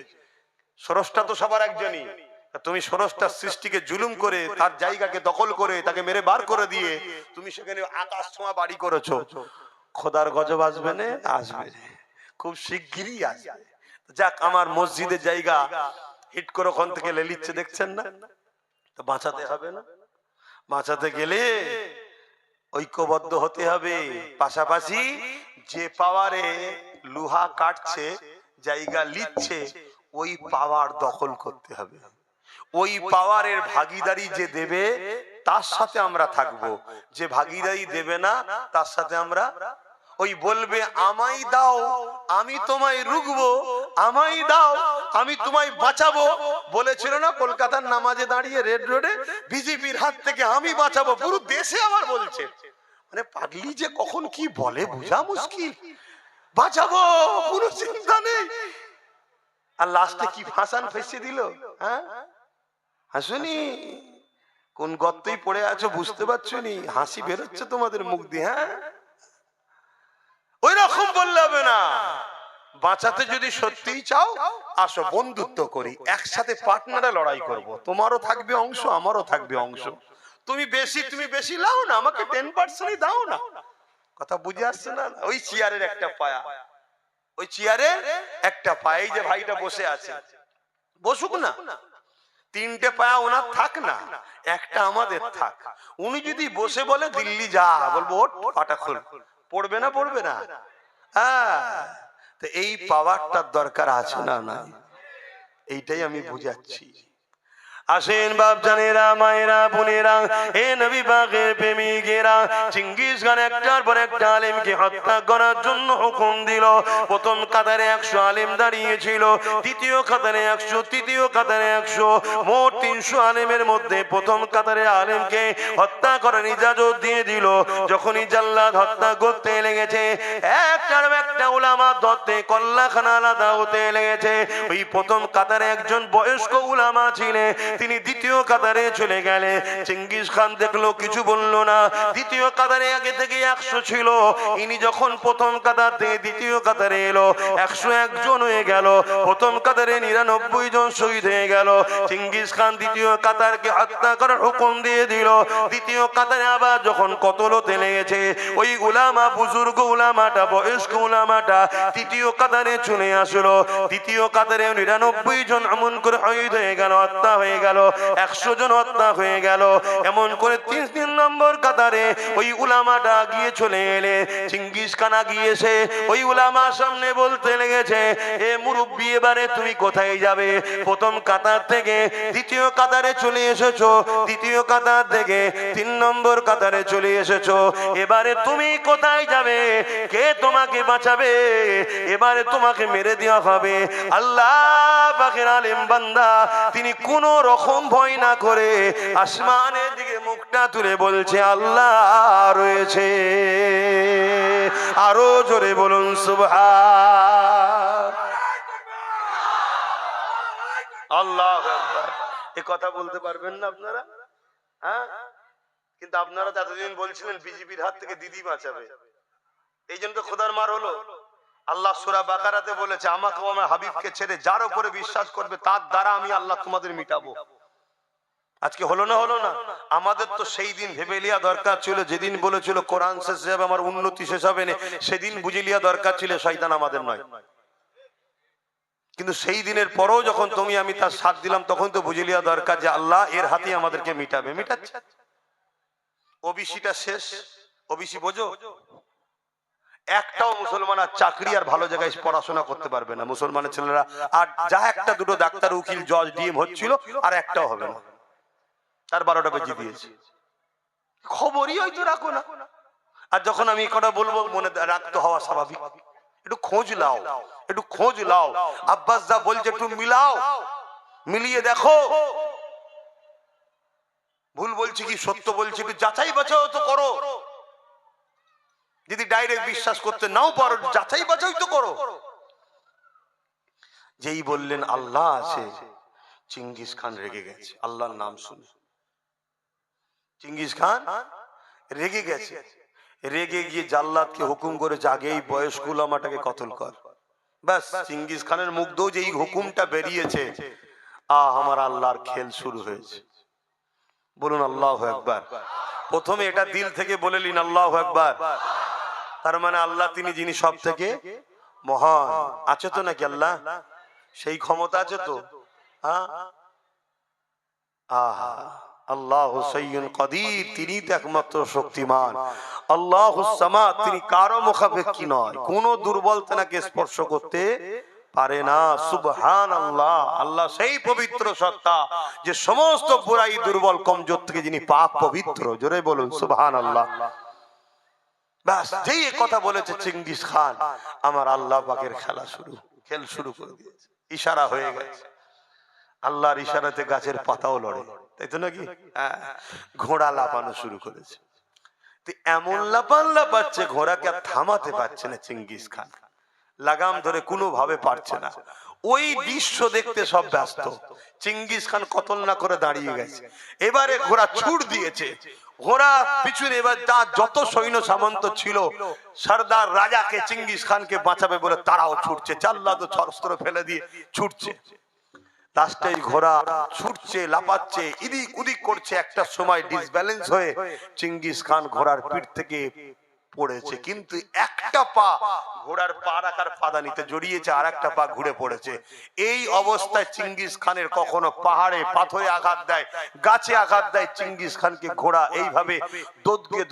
স্রষ্টা তো সবার একজনই। তুমি স্রষ্টার সৃষ্টিকে জুলুম করে, তার জায়গাকে দখল করে, তাকে মেরে বার করে দিয়ে তুমি সেখানে আকাশ ছোঁয়া বাড়ি করেছো। খোদার গজব আসবে না? আসবে, খুব শিগগিরই আসবে। যাক, আমার মসজিদের জায়গা হিট করে ওখান থেকে লেলিচ্ছে, দেখছেন না? তো বাঁচাতে হবে না? বাঁচাতে গেলে ঐক্যবদ্ধ হতে হবে। পাশাপাশি যে পাওয়ারে লোহা কাটছে, জায়গা লিচ্ছে, ওই পাওয়ার দখল করতে হবে। ওই পাওয়ারের ভাগিদারি যে দেবে তার সাথে আমরা থাকবো, যে ভাগিদারি দেবে না তার সাথে আমরা ওই বলবে আমায় দাও আমি তোমায় রুখবো, আমায় দাও আমি তোমায় বাঁচাবো। বলেছিল না কলকাতার নামাজে দাঁড়িয়ে রেড রোডে, বিজেপির হাত থেকে আমি বাঁচাবো, পুরো দেশে আবার বলছে। মানে পাগলি যে কখন কি বলে বোঝা মুশকিল। বাঁচাবো, কোনো চিন্তা নেই। আর লাস্টে কি ফাঁসান ফেসে দিল। হ্যাঁ, হাসুনি, কোন গর্তেই পড়ে আছো বুঝতে পারছো নি? হাসি বেরোচ্ছে তোমাদের মুখ দিয়ে। হ্যাঁ, ওই রকম বললে হবে না। বাঁচাতে যদি সত্যিই চাও আসো, বন্ধুত্ব করি, একসাথে পার্টনারে লড়াই করব। তোমারও থাকবে অংশ, আমারও থাকবে অংশ। তুমি বেশি লাও না, আমাকে 10% দাও না। কথা বুঝে আসছে না? ওই চেয়ারের একটা পায়া, ওই চেয়ারের একটা পায়ে যে ভাইটা বসে আছে, বসুক না। 3টে পায়া ওনার থাক না, একটা আমাদের থাক। উনি যদি বসে বলে দিল্লি যা, বলবো ওঠ, পাটা খোল। পড়বে না? পড়বে না? হ্যাঁ, তো এই পাওয়ারটার দরকার আছে না? না, এইটাই আমি বুঝাচ্ছি। আসেন বাপ জানেরা, মায়েরা, বোনেরা, এ নবী পাকের প্রেমিকেরা, চেঙ্গিস খান একটার পর একটা আলেমকে হত্যা করার জন্য হুকুম দিল। প্রথম কাতারে 100 আলেম দাঁড়িয়েছিল, দ্বিতীয় কাতারে 100, তৃতীয় কাতারে 100, মোট 300 আলেমের মধ্যে প্রথম কাতারে আলেমকে হত্যা করার ইজাজত দিয়ে দিল। যখনই জাল্লাদ হত্যা করতে লেগেছে, একটার একটা উলামা ধরতে কল্লাখানা আলাদা হতে লেগেছে। ওই প্রথম কাতারে একজন বয়স্ক উলামা ছিলেন, তিনি দ্বিতীয় কাতারে চলে গেলে। চেঙ্গিস খান দেখলো, কিছু বলল না। দ্বিতীয় কাতারে আগে থেকে 100 ছিল, ইনি যখন প্রথম কাতার থেকে দ্বিতীয় কাতারে এলো, 101 জন হয়ে গেল। প্রথম কাতারে 99 জন শহীদ হয়ে গেল। চেঙ্গিস খান দ্বিতীয় কাতারকে হত্যা করার হুকুম দিয়ে দিল। দ্বিতীয় কাতারে আবার যখন কতল হতে লেগেছে, ওই উলামা, বুজুর্গ উলামাটা, বয়স্ক উলামাটা তৃতীয় কাতারে চলে আসলো। দ্বিতীয় কাতারে 99 জন এমন করে শহীদ হয়ে গেল, হত্যা হয়ে গেল। 100 জন হত্যা হয়ে গেল। এমন করে 3 নম্বর কাতারে ওই উলামাটা গিয়ে চলে এলে। চেঙ্গিস খান গিয়েছে, ওই উলামার সামনে বলতে লেগেছে, এ মুরব্বি, এবারে তুমি কোথায় যাবে? প্রথম কাতার থেকে দ্বিতীয় কাতারে চলে এসেছো, দ্বিতীয় কাতার থেকে 3 নম্বর কাতারে চলে এসেছো, এবারে তুমি কোথায় যাবে? কে তোমাকে বাঁচাবে? এবারে তোমাকে মেরে দেওয়া হবে। আল্লাহ পাকের আলেম বান্দা, তিনি কোন রকম ভয় না করে আসমানের দিকে মুখটা তুলে বলছে, আল্লাহ রয়েছে। আরো জোরে বলুন সুবহান আল্লাহু আকবার। এই কথা বলতে পারবেন না আপনারা? হ্যাঁ, কিন্তু আপনারা এতদিন বলছিলেন বিজেপির হাত থেকে দিদি বাঁচাবে, এই জন্য তো খোদার মার হলো। আল্লাহ সূরা বাকারাতে বলেছে, আমাকে আমার হাবিবকে ছেড়ে যার উপরে বিশ্বাস করবে তার দ্বারা আমি আল্লাহ তোমাদের মিটাবো। আজকে হলো না? হলো না? আমাদের তো সেই দিন ভেবে লিয়া দরকার ছিল, যেদিন বলেছিল কোরআন শেষ হবে আমার উন্নতি শেষ হবে না, সেদিন বুঝে লিয়া দরকার ছিল শয়তান আমাদের নয়। কিন্তু সেই দিনের পরেও যখন তুমি আমি তার সাথ দিলাম, তখন তো বুঝে লিয়া দরকার যে আল্লাহ এর হাতে আমাদেরকে মিটাবে, মিটাচ্ছে। ওবিসিটা শেষ, ওবিসি বোঝো, একটাও মুসলমান আর চাকরি আর ভালো জায়গায় পড়াশোনা করতে পারবে না মুসলমানের ছেলেরা। আর যা একটা দুটো ডাক্তার, উকিল, জজ, ডিএম হচ্ছিল, আর একটাও হবে না। তার 12টা বেজে দিয়েছে, খবরই হয়তো রাখো না। আর যখন আমি কথা বলবো, মনে রাখতে হওয়া স্বাভাবিক। একটু খোঁজ লাও, একটু খোঁজ লাও। আব্বাস যা বলছে একটু মিলাও, মিলিয়ে দেখো ভুল বলছি কি সত্য বলছি, একটু যাচাই বাছাই তো করো। যদি ডাইরেক্ট বিশ্বাস করতে নাও পারো, যাচাই বাছাই তো করো। যেই বললেন আল্লাহ আছে, চেঙ্গিস খান রেগে গেছে আল্লাহর নাম শুনে। চেঙ্গিস খান রেগে গেছে, রেগে গিয়ে জাল্লাদকে হুকুম করেছে, আগে এই বয়স্ক উলামাটাকে কতল কর। ব্যাস, চেঙ্গিস খানের মুখ দিয়েও যে এই হুকুমটা বেরিয়েছে, আমার আল্লাহর খেল শুরু হয়েছে। বলুন আল্লাহু আকবার। প্রথমে এটা দিল থেকে বলে নিন আল্লাহু আকবার। তার মানে আল্লাহ তিনি যিনি সব থেকে মহান। আছে তো নাকি আল্লাহ? সেই ক্ষমতা আছে তো? আল্লাহু সাইয়্যুন কাদির, তিনি তো একমাত্র শক্তিমান। আল্লাহুস সামাদ, তিনি কারো মুখাপেক্ষী নয়, কোন দুর্বল তেনাকে স্পর্শ করতে পারে না। সুবহানাল্লাহ, আল্লাহ সেই পবিত্র সত্তা যে সমস্ত বুরাই, দুর্বল, কমজোর থেকে যিনি পাক পবিত্র। জোরে বলুন সুবহানাল্লাহ। বাস, যেই কথা বলেছে চেঙ্গিস খান, আমার আল্লাহ পাকের খেল শুরু করে দিয়েছে। ইশারা হয়ে গেছে, আল্লাহর ইশারাতে গাছের পাতাও লড়ে, তাই তো নাকি? ঘোড়া লাফানো শুরু করেছে। এমন লাফান লাফাচ্ছে, ঘোড়াকে আর থামাতে পারছে না চেঙ্গিস খান, লাগাম ধরে কোনো ভাবে পারছে না। ওই দৃশ্য দেখতে সব ব্যস্ত। চেঙ্গিস খান কতল না করে দাঁড়িয়ে গেছে। এবারে ঘোড়া ছুট দিয়েছে, ঘোড়া পিছনে। এবার তার যত সৈন্য সামন্ত ছিল, সর্দার রাজাকে, চেঙ্গিস খানকে বাঁচাবে বলে তারাও ছুটছে, জাল্লাদ অস্ত্র ফেলে দিয়ে ছুটছে। লাস্টে ঘোড়া ছুটছে, লাফাচ্ছে, ইদিক উদিক করছে। একটা সময় ডিসব্যালেন্স হয়ে চেঙ্গিস খান ঘোড়ার পিঠ থেকে পড়েছে, কিন্তু একটা পা ঘোড়ার পা রাখার পাদানিতে জড়িয়েছে, আর একটা পা ঘুরে পড়েছে। এই অবস্থায় চেঙ্গিস খানের কখনো পাহাড়ে পাথরে আঘাত দেয়, গাছে আঘাত দেয়, চেঙ্গিস খানকে ঘোড়া এইভাবে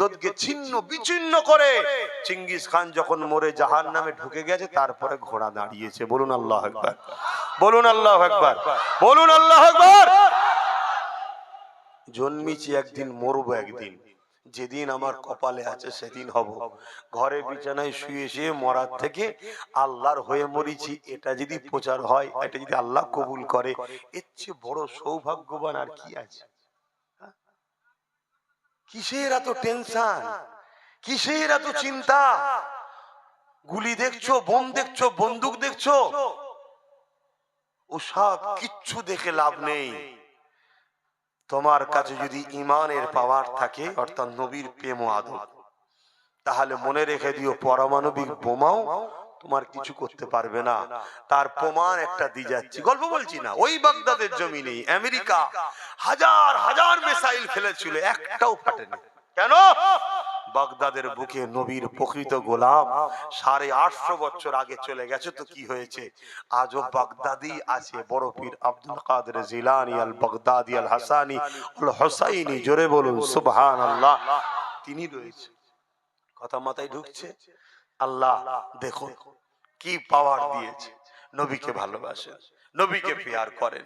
দোদগে ছিন্ন বিচ্ছিন্ন করে। চেঙ্গিস খান যখন মরে জাহান্নামে ঢুকে গেছে, তারপরে ঘোড়া দাঁড়িয়েছে। বলুন আল্লাহু আকবার, বলুন আল্লাহু আকবার, বলুন আল্লাহু আকবার। জন্মিছি একদিন, মরবো একদিন, যেদিন আমার কপালে আছে সেদিন হব। ঘরে বিছানায় শুয়ে শুয়ে মরার থেকে আল্লাহর হয়ে মরিছি, এটা যদি প্রচার হয়, এটা যদি আল্লাহ কবুল করে, এর চেয়ে বড় সৌভাগ্যবান আর কি আছে? কিসের এত টেনশন, কিসের এত চিন্তা? গুলি দেখছো, বোম দেখছো, বন্দুক দেখছো, ও সব কিচ্ছু দেখে লাভ নেই। তোমার কাছে যদি ইমানের পাওয়ার থাকে, অর্থাৎ নবীর প্রেম ও আদর, তাহলে মনে রেখে দিও পারমাণবিক বোমাও তোমার কিছু করতে পারবে না। তার প্রমাণ একটা দিয়ে যাচ্ছি, গল্প বলছি না। ওই বাগদাদের জমিনে আমেরিকা হাজার হাজার মিসাইল ফেলেছিল, একটাও ফাটেনি। কেন? বাগদাদের বুকে নবীর প্রকৃত গোলাম 850 বছর আগে চলে গেছে, তো কি হয়েছে? আজও বাগদাদি আছে। বড় পীর আব্দুল কাদের জিলানী আল বাগদাদি আল হাসানি আল হুসাইনি, জোরে বলুন সুবহানাল্লাহ, তিনি রয়েছে। কথা মাথায় ঢুকছে? আল্লাহ দেখো কি পাওয়ার দিয়েছে। নবীকে ভালোবাসেন, নবীকে প্যার করেন।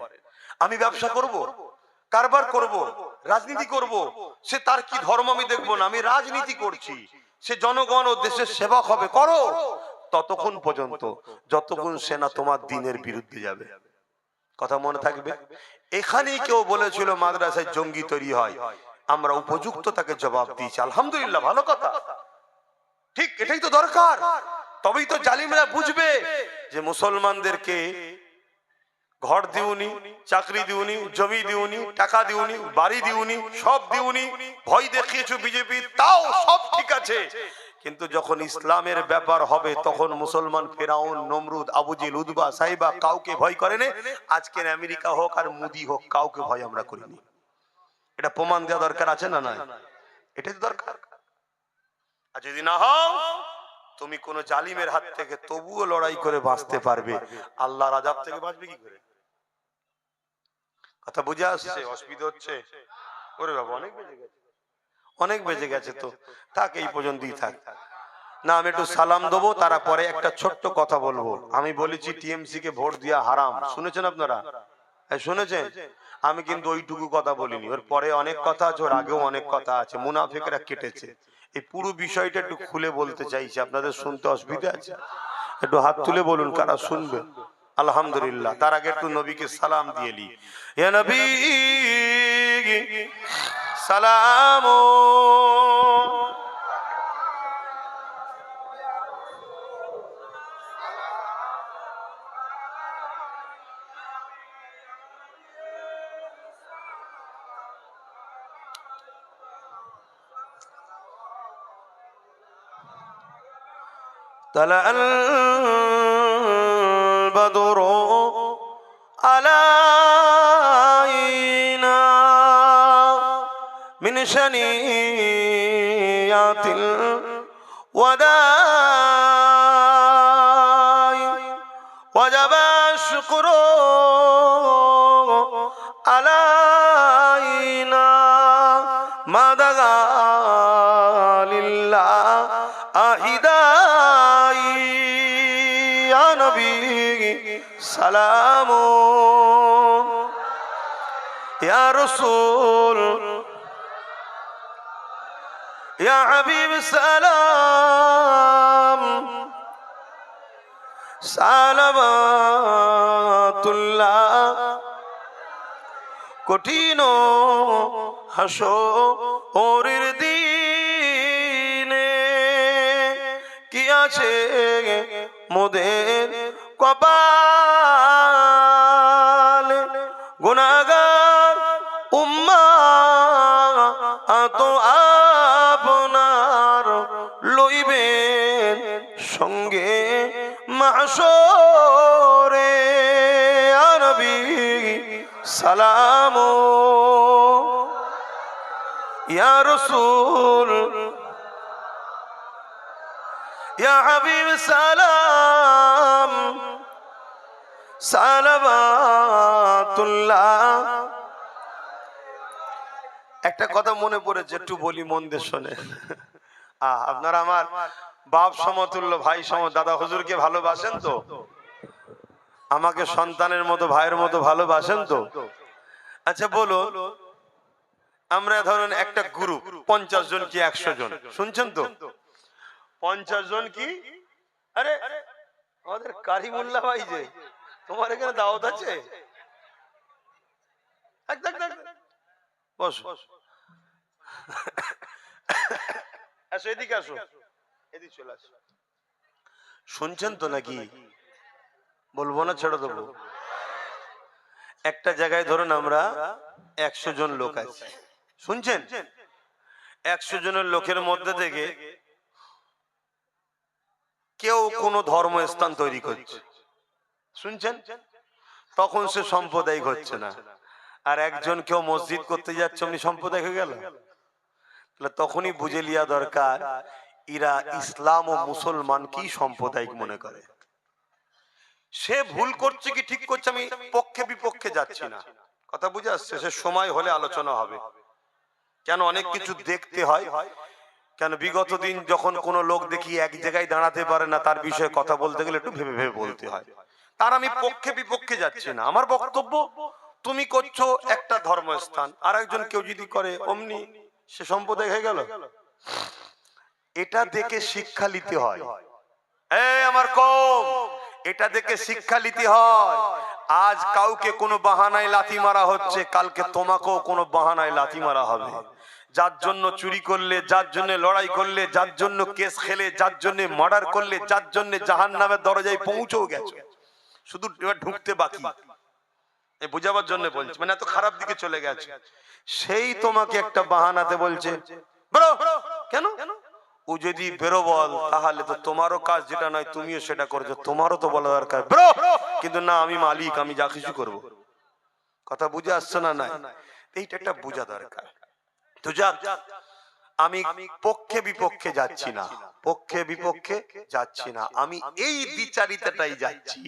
আমি ব্যবসা করব, কারবার করব, রাজনীতি করব, সে তার কি ধর্ম আমি দেখবো না, আমি রাজনীতি করছি, সে জনগণ ও দেশের সেবক হবে, করো, ততক্ষণ পর্যন্ত যতক্ষণ সেনা তোমার দিনের বিরুদ্ধে যাবে। কথা মনে থাকবে। এখানেই কেউ বলেছিল মাদ্রাসায় জঙ্গি তৈরি হয়, আমরা উপযুক্ত তাকে জবাব দিয়েছি, আলহামদুলিল্লাহ, ভালো কথা, ঠিক, এটাই তো দরকার। তবেই তো জালিমরা বুঝবে যে মুসলমানদেরকে ঘর দিউনি, চাকরি দিউনি, জমি দিউনি, টাকা দিউনি, বাড়ি দিউনি, সব দিউনি, ভয় দেখিয়েছো বিজেপি, তাও সব ঠিক আছে, কিন্তু যখন ইসলামের ব্যাপার হবে তখন মুসলমান ফেরাউন, নমরুদ, আবুজিল, উদবা, সাইবা কাউকে ভয় করেনি। আজকের আমেরিকা হোক আর মোদি হোক, কাউকে ভয় আমরা করিনি। এটা প্রমাণ দেওয়া দরকার আছে না? না, এটাই দরকার। আর যদি না হও, তুমি কোন জালিমের হাত থেকে তবুও লড়াই করে বাঁচতে পারবে, আল্লাহর আযাব থেকে বাঁচবে কি করে? কথা বুঝে আসছে? অসুবিধা হচ্ছে? ওরে বাবা, অনেক বেজে গেছে, অনেক বেজে গেছে, তো থাক, এই পর্যন্তই থাক। না, আমি একটু সালাম দেবো, তারপরে একটা ছোট্ট কথা বলবো। আমি বলেছি টিএমসি কে ভোট দেওয়া হারাম, শুনেছেন আপনারা? শুনেছেন? আমি কিন্তু ওইটুকু কথা বলিনি, ওর পরে অনেক কথা আছে, ওর আগেও অনেক কথা আছে, মুনাফিকরা কেটেছে। এই পুরো বিষয়টা একটু খুলে বলতে চাইছি, আপনাদের শুনতে অসুবিধা আছে? একটু হাত তুলে বলুন কারা শুনবে। আলহামদুলিল্লাহ। তার আগে একটু নবীকে সালাম দিয়ে নি। ইয়া নবী সালাম, طلع البدر علينا من شنيات الوداع وجب الشكر علينا ما دعا لله أهداي يا نبي سلام يا رسول يا حبيب سلام صلوات الله কঠিন হাসরের দিনে কি আছে মোদের কপালে, গুনাহগার উম্মাত আপনার লইবেন সঙ্গে মাহশরে। ইয়া নবী সালাম ইয়া রাসূল ইয়া হাবিব সালাম সালাওয়াতুল্লাহ। একটা কথা মনে পড়েছে, একটু বলি, মন দিয়ে শোনে। আপনারা আমার বাপ সমতুল্য, ভাই সম, দাদা হুজুরকে ভালোবাসেন তো? আমাকে সন্তানের মতো, ভাইয়ের মতো ভালোবাসেন তো? আচ্ছা বলো, আমরা ধরুন একটা গ্রুপ 50 জন কি 100 জন, শুনছেন তো? 50 জন কি, আরে আমাদের কারিমুল্লাহ ভাই যে, তোমার এখানে দাওয়াত আছে? বসো, আসো এদিকে, আসো এদিকে চলে আসো। শুনছেন তো নাকি? বলবো না, ছেড়ে দেবো? একটা জায়গায় ধরুন আমরা 100 জন লোক আছে, শুনছেন? 100 জনের লোকের মধ্যে থেকে কেউ কোনো ধর্মস্থান তৈরি করছে, শুনছেন? তখন সে সাম্প্রদায়িক হচ্ছে না। আর একজন কেউ মসজিদ করতে যাচ্ছে, উনি সাম্প্রদায়িক হয়ে গেল। তখনই বুঝে লিয়া দরকার এরা ইসলাম ও মুসলমানকেই সাম্প্রদায়িক মনে করে। সে ভুল করছে কি ঠিক করছে আমি পক্ষে বিপক্ষে যাচ্ছি না, কথা বুঝে আসছে? সে সময় হলে আলোচনা হবে। কেন অনেক কিছু দেখতে হয়, কেন বিগত দিন যখন কোনো লোক দেখি এক জায়গায় দাঁড়াতে পারে না, তার বিষয়ে কথা বলতে গেলে একটু ভেবে ভেবে বলতে হয়। তার আমি পক্ষে বিপক্ষে যাচ্ছি না। আমার বক্তব্য, তুমি করছো একটা ধর্মস্থান, আর একজন কেউ যদি করে অমনি সে সম্প্রদায় হয়ে গেল। এটা দেখে শিক্ষা নিতে হয়। আমার কম, এটা দেখে শিক্ষা নিতে হয়। আজ কাউকে কোনো বাহানায় লাথি মারা হচ্ছে, কালকে তোমাকেও কোনো বাহানায় লাথি মারা হবে। যার জন্য চুরি করলে, যার জন্য লড়াই করলে, যার জন্য কেস খেলে, যার জন্য মার্ডার করলে, যার জন্য জাহান্নামের দরজায় পৌঁছেও গেছে, শুধু ঢুকতে বাকি। বুঝাবার জন্য বলছি, মানে এত খারাপ দিকে চলে গেছে। সেই তোমাকে একটা বাহানাতে বলছে বেরো। কেন? ও যদি বেরো বল, তাহলে তো তোমারও কাজ যেটা নয় তুমিও সেটা করছো, তোমারও তো বলা দরকার বেরো। কিন্তু না, আমি মালিক, আমি যা কিছু করবো। কথা বুঝে আসছে না? নাই, এইটা একটা বোঝা দরকার। তো যাক, আমি পক্ষে বিপক্ষে যাচ্ছি না, পক্ষে বিপক্ষে যাচ্ছি না, আমি এই বিচারিতাটাই যাচ্ছি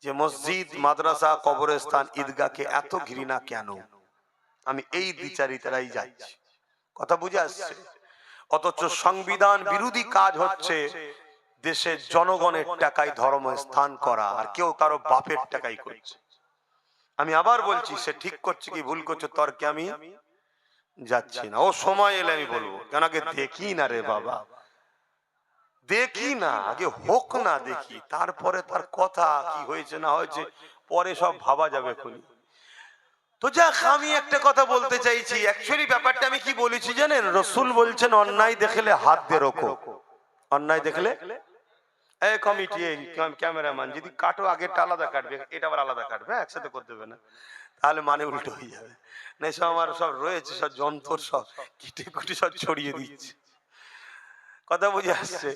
যে মসজিদ, মাদ্রাসা, কবরস্থান, ঈদগাহকে এত ঘৃণা কেন, আমি এই বিচারিতারাই যাচ্ছি। কথা বুঝে আসছে? অথচ সংবিধান বিরোধী কাজ হচ্ছে দেশের জনগণের টাকায় ধর্মস্থান করা, আর কেউ কারো বাপের টাকাই করছে। আমি আবার বলছি, সে ঠিক করছে কি ভুল করছে তর্কে আমি যাচ্ছি না। ও সময় এলে আমি বলবো, কেন আগে দেখি না রে বাবা, দেখি না, আগে হোক না, দেখি, তারপরে তার কথা কি হয়েছে না হয়েছে পরে সব ভাবা যাবে খুনি। তো যাক, আমি একটা কথা বলতে চাইছি। অ্যাকচুয়ালি ব্যাপারটা আমি কি বলেছি জানেন? রাসূল বলছেন অন্যায় দেখলে হাত দিয়ে রোকো, অন্যায় দেখলে। এই কমিটি, এই ক্যামেরাম্যান, যদি কাটো আগেরটা আলাদা কাটবে, এটা আবার আলাদা কাটবে, একসাথে করতে হবে না, তাহলে মানে উল্টো হয়ে যাবে। না সব আমার সব রয়েছে, সব যন্ত্র সব কেটে কুটে সব ছড়িয়ে দিচ্ছে। কথা বুঝে আসছে?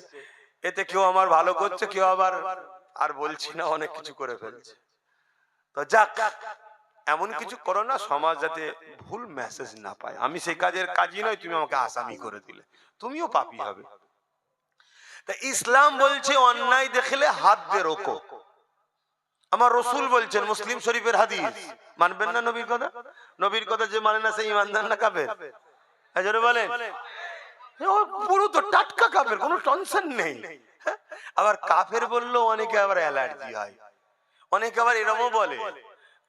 এতে কেউ আমার ভালো করছে, কেউ আবার, আর বলছি না, অনেক কিছু করে ফেলছে। তো যাক, এমন কিছু করো না সমাজ যাতে ভুল মেসেজ না পায়। আমি সেই কাজের কাজই নয়, তুমি আমাকে আসামি করে দিলে, তুমিও পাপী হবে। তা ইসলাম বলছে অন্যায় দেখলে হাত দিয়ে রোকো। আমার রাসূল বলছেন, মুসলিম শরীফের হাদিস, মানবেন না নবীর কথা? নবীর কথা যে মানে না সে ঈমানদার না কাফের? আজরে বলেন, পুরো তো টাটকা কাফের, কোনো টেনশন নেই। আবার কাফের বললেও অনেকে আবার অ্যালার্জি হয়, অনেকে আবার এরকমও বলে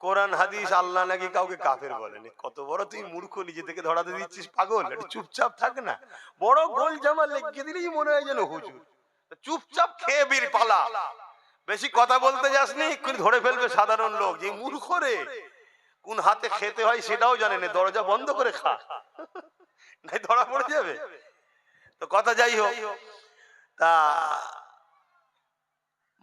কোরআন হাদিস আল্লাহ নাকি কাউকে কাফের বলেনি। কত বড় তুই মূর্খ, নিজে থেকে ধরাতে দিচ্ছিস, পাগল, একটু চুপচাপ থাক না। বড় গোল জামা লেগে দিলেই মনে হয় যেন হুজুর। চুপচাপ খেয়ে বীর পালা, বেশি কথা বলতে যাসনি, এক্ষুনি ধরে ফেলবে সাধারণ লোক যে মূর্খ রে, কোন হাতে খেতে হয় সেটাও জানে না, দরজা বন্ধ করে খা, নাই ধরা পড়ে যাবে। তো কথা যাই হোক, তা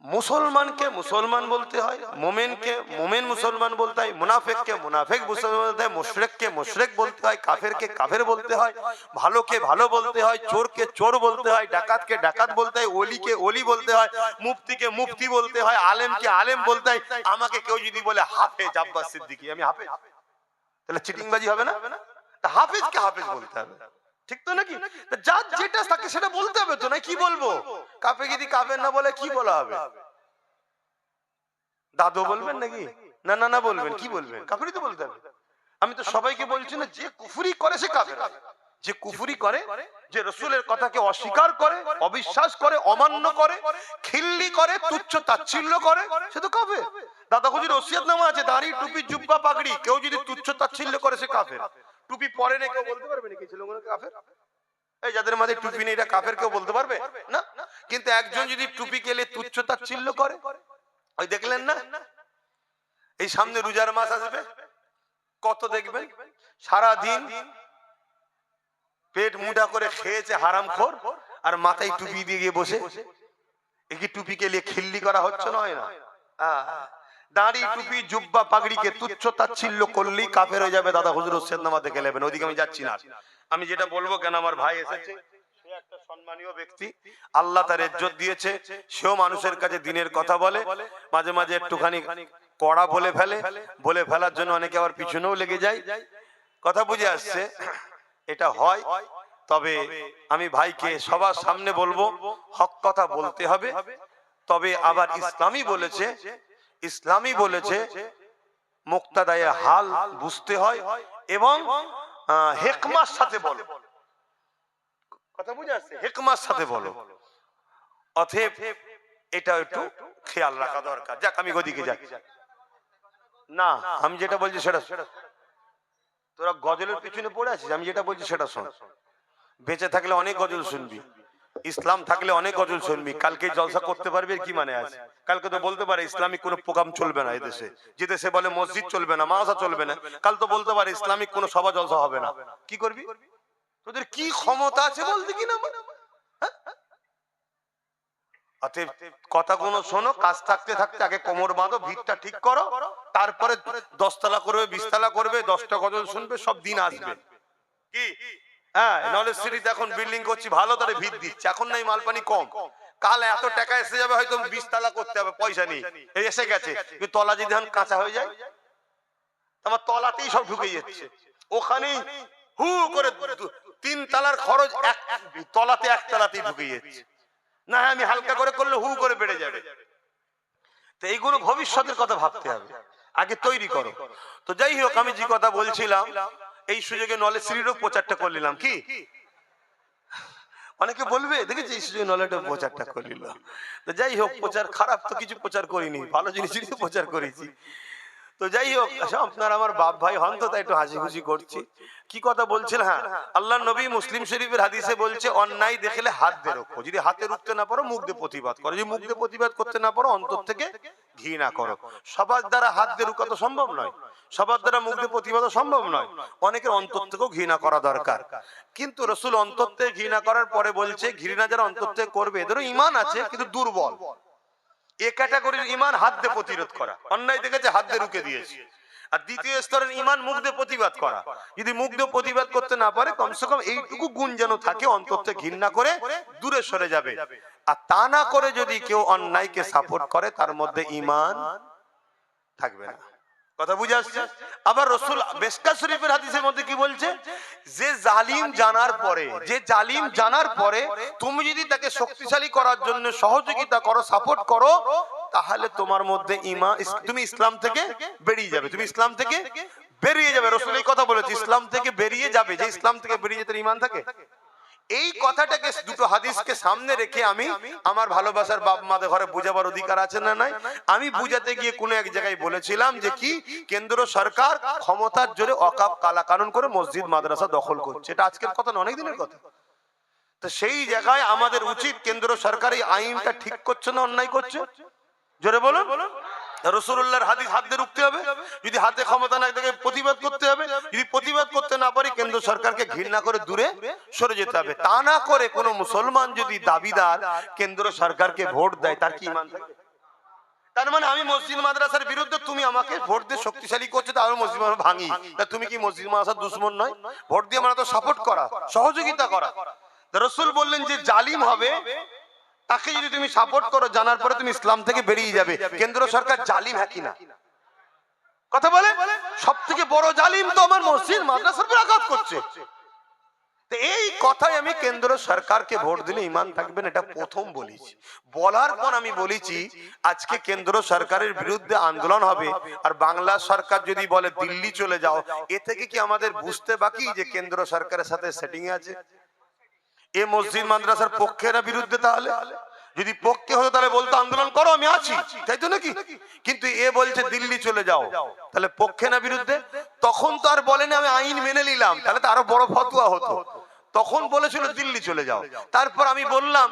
মুসলমানকে মুসলমান বলতে হয়, মোমেনকে মোমেন মুসলমান বলতে হয়, মুনাফিককে মুনাফিক মুসলমান বলতে হয়, মুশরিককে মুশরিক বলতে হয়, কাফেরকে কাফের বলতে হয়, ভালোকে ভালো বলতে হয়, চোরকে চোর বলতে হয়, ডাকাতকে ডাকাত বলতে হয়, ওলিকে ওলি বলতে হয়, মুফতিকে মুফতি বলতে হয়, আলেমকে আলেম বলতে হয়। আমাকে কেউ যদি বলে হাফেজ আব্বাস সিদ্দিকী, আমি হাফেজ, তাহলে চিটিংবাজি হবে না? তা হাফেজকে হাফেজ বলতে হবে, ঠিক তো নাকি? যার যেটা থাকে সেটা বলতে হবে তো, না কি বলবো? কাফে যদি কাফের না বলে কি বলা হবে? দাদু বলবেন নাকি? না না না বলবেন, কি বলবেন? কাফেরই তো বলতে হবে। আমি তো সবাইকে বলছি না, যে কুফরি করে সে কাফের, যে কুফরি করে, যে রাসূলের কথাকে অস্বীকার করে, অবিশ্বাস করে, অমান্য করে, খিল্লি করে, তুচ্ছ তাচ্ছিল্য করে, সে তো কাফের। দাদা হুজুর ওসিয়তনামা আছে, দাড়ি টুপি জুব্বা পাগড়ি, কেউ যদি তুচ্ছ তাচ্ছিল্য করে সে কাফের। টুপি পরে না কেউ বলতে পারবে নাকি ছেলেগুলো কাফের? এই যাদের মাঝে টুপি নেই এটা কাফের কেউ বলতে পারবে না? কিন্তু একজন যদি টুপি কেলে তুচ্ছ তাচ্ছিল্য করে, ওই দেখলেন না এই সামনে রোজার মাস আসবে, কত দেখবেন সারা দিন পেট মুঠা করে খেয়েছে হারামখোর, আর মাথায় টুপি দিয়ে গিয়ে বসে, এ কি টুপিকে নিয়ে খিল্লি করা হচ্ছে নয় না? দাড়ি টুপি জুব্বা পাগড়িকে তুচ্ছ তাচ্ছিল্য করলেই কাফের হয়ে যাবে। দাদা হুজুর হোসেন নামা দেখে নেবেন, ওইদিকে আমি যাচ্ছি না। আমি যেটা বলবো, কেন আমার ভাই এসেছে, সে একটা সম্মানীয় ব্যক্তি, আল্লাহ তার ইজ্জত দিয়েছে, সেও মানুষের কাছে দিনের কথা বলে, মাঝে মাঝে একটুখানি কড়া বলে ফেলার জন্য অনেকে আবার পিছনেও লেগে যায়। কথা বুঝে আসছে? এটা হয়। তবে আমি ভাইকে সবার সামনে বলবো, হক কথা বলতে হবে। তবে আবার ইসলামী বলেছে মুক্তাদায়ে হাল বুঝতে হয় এবং হিকমার সাথে বলো। কথা বুঝে আসছে? হিকমার সাথে বলো। অতএব এটা একটু খেয়াল রাখা দরকার। যাক, আমি ওদিকে যাচ্ছি না, আমি যেটা বলছি সেটা, তোরা গজলের পিছনে পড়ে আছিস, আমি যেটা বলছি সেটা শোন। বেঁচে থাকলে অনেক গজল শুনবি, ইসলাম থাকলে অনেক গজল শুনবি। কালকে জলসা করতে পারবি কি মানে আছে? কালকে তো বলতে পারে ইসলামিক কোনো প্রোগ্রাম চলবে না এদেশে, যে দেশে বলে মসজিদ চলবে না, মাদ্রাসা চলবে না, কাল তো বলতে পারে ইসলামিক কোনো সভা জলসা হবে না। কি করবি? তোদের কি ক্ষমতা আছে বলতে কি না? অতএব কথাগুলো শোনো, কাজ থাকতে থাকতে আগে কোমর বাঁধো, ভিতটা ঠিক করো, তারপরে 10 তলা করবে, 20 তলা করবে, 10টা গজল শুনবে, সব দিন আসবে। কি নলেজ সিটিতে এখন বিল্ডিং করছি ভালো, তাহলে ভিত দিচ্ছে, এখন নাই মালপানি কম, কাল এত টাকা এসে যাবে, হয়তো 20 তলা করতে হবে, পয়সা নেই, এই এসে গেছে, কিন্তু তলা যদি এখন কাঁচা হয়ে যায়, আমার তলাতেই সব ঢুকে যাচ্ছে, ওখানেই হু করে 3 তলার খরচ তলাতে 1 তলাতেই ঢুকে যাচ্ছে। না, আমি হালকা করে করলে হু করে বেড়ে যাবে। তো এইগুলো ভবিষ্যতের কথা ভাবতে হবে, আগে তৈরি করো। তো যাই হোক, আমি যে কথা বলছিলাম, এই সুযোগে নলেজ সিটিরও প্রচারটা করে নিলাম। কি অনেকে বলবে, দেখেছি এই সুযোগে নলেজের প্রচারটা করে নিলাম। তো যাই হোক, প্রচার খারাপ তো কিছু প্রচার করিনি, ভালো জিনিসই প্রচার করেছি। তো যাই হোক, আপনার আমার বাপ ভাই হন তো, তাই একটু হাসি খুশি করছি। কি কথা বলছিল? হ্যাঁ, আল্লাহ নবী মুসলিম শরীফের হাদিসে বলছে, অন্যায় দেখলে হাত দিয়ে রোখো, যদি হাতে রুখতে না পারো মুখ দিয়ে প্রতিবাদ করো, যদি মুখ দিয়ে প্রতিবাদ করতে না পারো অন্তর থেকে ঘৃণা করো। সবার দ্বারা হাত দিয়ে রুখা তো সম্ভব নয়, সবার দ্বারা মুখ দিয়ে প্রতিবাদ সম্ভব নয়, অনেকের অন্তর থেকেও ঘৃণা করা দরকার। কিন্তু রাসূল অন্তর থেকে ঘৃণা করার পরে বলছে, ঘৃণা যারা অন্তর থেকে করবে এদেরও ঈমান আছে কিন্তু দুর্বল। এ ক্যাটাগরির ঈমান হাত দিয়ে প্রতিরোধ করা, অন্যায় দেখেছে হাত দিয়ে রুখে দিয়েছে। আর দ্বিতীয় স্তরের ঈমান মুখ দিয়ে প্রতিবাদ করা, যদি মুখ দিয়ে প্রতিবাদ করতে না পারে, কমসে কম এইটুকু গুণ যেন থাকে, অন্তর থেকে ঘৃণা করে দূরে সরে যাবে। আর তা না করে যদি কেউ অন্যায়কে সাপোর্ট করে, তার মধ্যে ঈমান থাকবে না। কথা বুঝে আসছে? আবার রাসূল মিশকাত শরীফের হাদিসের মধ্যে কি বলছে, যে জালিম জানার পরে তুমি যদি তাকে শক্তিশালী করার জন্য সহযোগিতা করো, সাপোর্ট করো, তাহলে তোমার মধ্যে ঈমান, তুমি ইসলাম থেকে বেরিয়ে যাবে, রাসূল এই কথা বলেছে, ইসলাম থেকে বেরিয়ে যাবে। যে ইসলাম থেকে বেরিয়ে যেতে ঈমান থাকে, এই কথাটাকে দুটো হাদিসকে সামনে রেখে আমি আমার ভালোবাসার বাপ মাদের ঘরে বুঝাবার অধিকার আছে না নাই? আমি বুঝাতে গিয়ে কোনো এক জায়গায় বলেছিলাম যে কি কেন্দ্র সরকার ক্ষমতার জোরে ওয়াকফ কালা কানুন করে মসজিদ মাদ্রাসা দখল করছে, এটা আজকের কথা না, অনেক দিনের কথা। তো সেই জায়গায় আমাদের উচিত, কেন্দ্র সরকার এই আইনটা ঠিক করছে না অন্যায় করছে? জোরে বলুন। রাসূলুল্লাহর হাদিস হাত দিয়ে রুখতে হবে, যদি হাতে ক্ষমতা না থাকে প্রতিবাদ করতে হবে, যদি প্রতিবাদ করতে না পারি কেন্দ্র সরকারকে ঘৃণা করে দূরে সরে যেতে হবে। তা না করে কোন মুসলমান যদি দাবিদার কেন্দ্র সরকারকে ভোট দেয়, তার কি ঈমান থাকে? তার মানে আমি মসজিদ মাদ্রাসার বিরুদ্ধে, তুমি আমাকে ভোট দিয়ে শক্তিশালী করছো, তাহলে মসজিদ মাদ্রাসা ভাঙি, তা তুমি কি মসজিদ মাদ্রাসার দুশমন নয়? ভোট দিয়ে আমরা তো সাপোর্ট করা, সহযোগিতা করা। রাসূল বললেন যে জালিম হবে তাকে যদি তুমি সাপোর্ট করো, জানার পরে তুমি ইসলাম থেকে বেরিয়ে যাবে। কেন্দ্র সরকার জালিম হ্যাঁ কিনা? কথা বলে, সব থেকে বড় জালিম তো আমার মসজিদ মাদ্রাসার উপর আঘাত করছে। তো এই কথাই আমি কেন্দ্র সরকারকে ভোট দিলে ঈমান থাকবেন, এটা প্রথম বলেছি। বলার পর আমি বলেছি আজকে কেন্দ্র সরকারের বিরুদ্ধে আন্দোলন হবে, আর বাংলা সরকার যদি বলে দিল্লি চলে যাও, এ থেকে কি আমাদের বুঝতে বাকি যে কেন্দ্র সরকারের সাথে সেটিং আছে? এ মসজিদ মাদ্রাসার পক্ষেরা বিরুদ্ধে, তাহলে যদি পক্ষে হতো তাহলে বলতো আন্দোলন করো, আমি আছি, তাই তো নাকি? কিন্তু এ বলছে দিল্লি চলে যাও, তাহলে পক্ষে না বিরুদ্ধে? তখন তো আর বলেনি আমি আইন মেনে নিলাম, তাহলে তো আরো বড় ফতোয়া হতো। তখন বলেছিল দিল্লি চলে যাও। তারপর আমি বললাম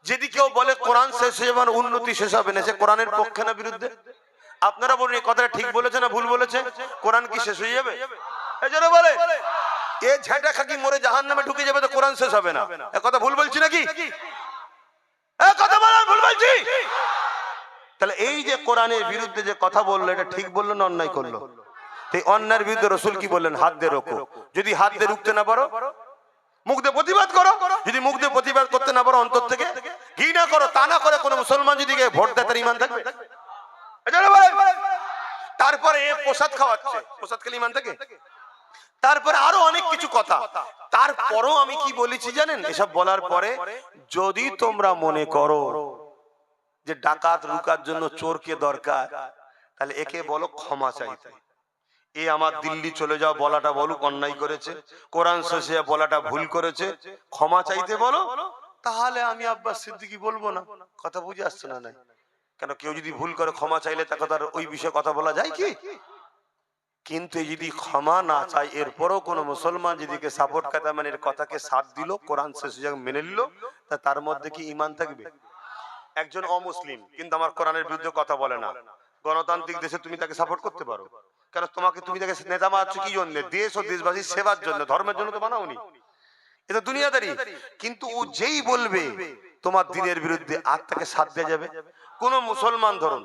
যদি কেউ বলে কোরআন শেষ হয়ে যাবে, উন্নতি শেষ হবে না, সে কোরআনের পক্ষে না বিরুদ্ধে? আপনারা বলুন এই কথাটা ঠিক বলেছে না ভুল বলেছে? কোরআন কি শেষ হয়ে যাবে? এজন্য বলে এ ঝাঁটা খাকি মরে জাহান্নামে ঢুকে যাবে, তো কোরআন শেষ হবে না। এ কথা ভুল বলছি নাকি? এ কথা বলার ভুল বলছি? তাহলে এই যে কোরআনের বিরুদ্ধে যে কথা বললো, এটা ঠিক বললো না অন্যায় করলো? এই অন্যায়ের বিরুদ্ধে রাসূল কি বললেন? হাত দিয়ে রোকো। যদি হাত দিয়ে রুখতে না পারো, মুখ দিয়ে প্রতিবাদ করো। যদি মুখ দিয়ে প্রতিবাদ করতে না পারো, অন্তর থেকে ঘৃণা করো। তা না করে কোন মুসলমান যদি ভোট দেয় তার ঈমান থাকবে? তারপরে এ প্রসাদ খাওয়াচ্ছে, প্রসাদ খেলে ঈমান থাকে? তারপরে আরো অনেক কিছু কথা। তারপরও আমি কি বলেছি জানেন? এসব বলার পরে যদি তোমরা মনে করো যে ডাকাত রুকার জন্য চোরকে দরকার, তাহলে একে বলো ক্ষমা চাইতে। এ আমার দিল্লি চলে যাও বলাটা বলুক অন্যায় করেছে, কোরআন শেষে বলাটা ভুল করেছে, ক্ষমা চাইতে বলো, তাহলে আমি আব্বাস সিদ্দিকী বলবো না। কথা বুঝে আসছে না? নাই কেন? কেউ যদি ভুল করে ক্ষমা চাইলে তাকে তার ওই বিষয়ে কথা বলা যায় কি? কিন্তু যদি ক্ষমা না চাই, এরপরও কোন মুসলমান যেদিকে সাপোর্ট করে, মানে এর কথাকে সাথ দিল, কোরআন শেষে মেনে নিল, তা তার মধ্যে কি ঈমান থাকবে? একজন অমুসলিম কিন্তু আমার কোরআনের বিরুদ্ধে কথা বলে না, গণতান্ত্রিক দেশে তুমি তাকে সাপোর্ট করতে পারো? কেন? তুমি তাকে নেতা বানাচ্ছ কি জন্য? দেশ ও দেশবাসীর সেবার জন্য, ধর্মের জন্য তো বানাওনি। এটা দুনিয়াদারি। কিন্তু ও যেই বলবে তোমার দ্বীনের বিরুদ্ধে, আর তাকে সাথ দেয়া যাবে? কোন মুসলমান ধরুন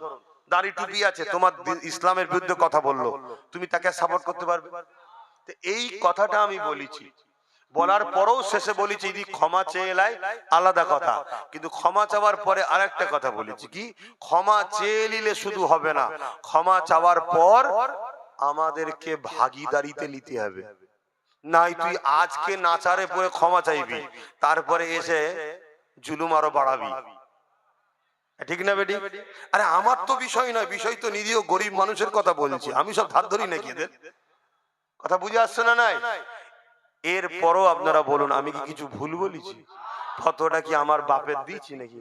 দাড়ি টুপি আছে, তোমার ইসলামের বিরুদ্ধে কথা বললো, তুমি তাকে সাপোর্ট করতে পারবে? এই কথাটা আমি বলেছি, বলার পরেও শেষে বলেছি যদি ক্ষমা চেয়ে এলাই আলাদা কথা, কিন্তু ক্ষমা চাওয়ার পরে আরেকটা কথা বলেছি কি, ক্ষমা চেয়ে নিলে শুধু হবে না, ক্ষমা চাওয়ার পর আমাদেরকে ভাগীদারিতে নিতে হবে। নাই তুই আজকে নাচারে পরে ক্ষমা চাইবি, তারপরে এসে জুলুম আরো বাড়াবি, ঠিক না বেটি? আরে আমার তো বিষয় নয়, বিষয় তো নিরীহ গরিব মানুষের কথা বলছি, আমি সব ধার ধরি নাকি এদের? কথা বুঝে আসছে না? নাই এরপরও আপনারা বলুন আমি কি কিছু ভুল বলেছি? ফতোয়াটা কি আমার বাপের দিয়েছি নাকি?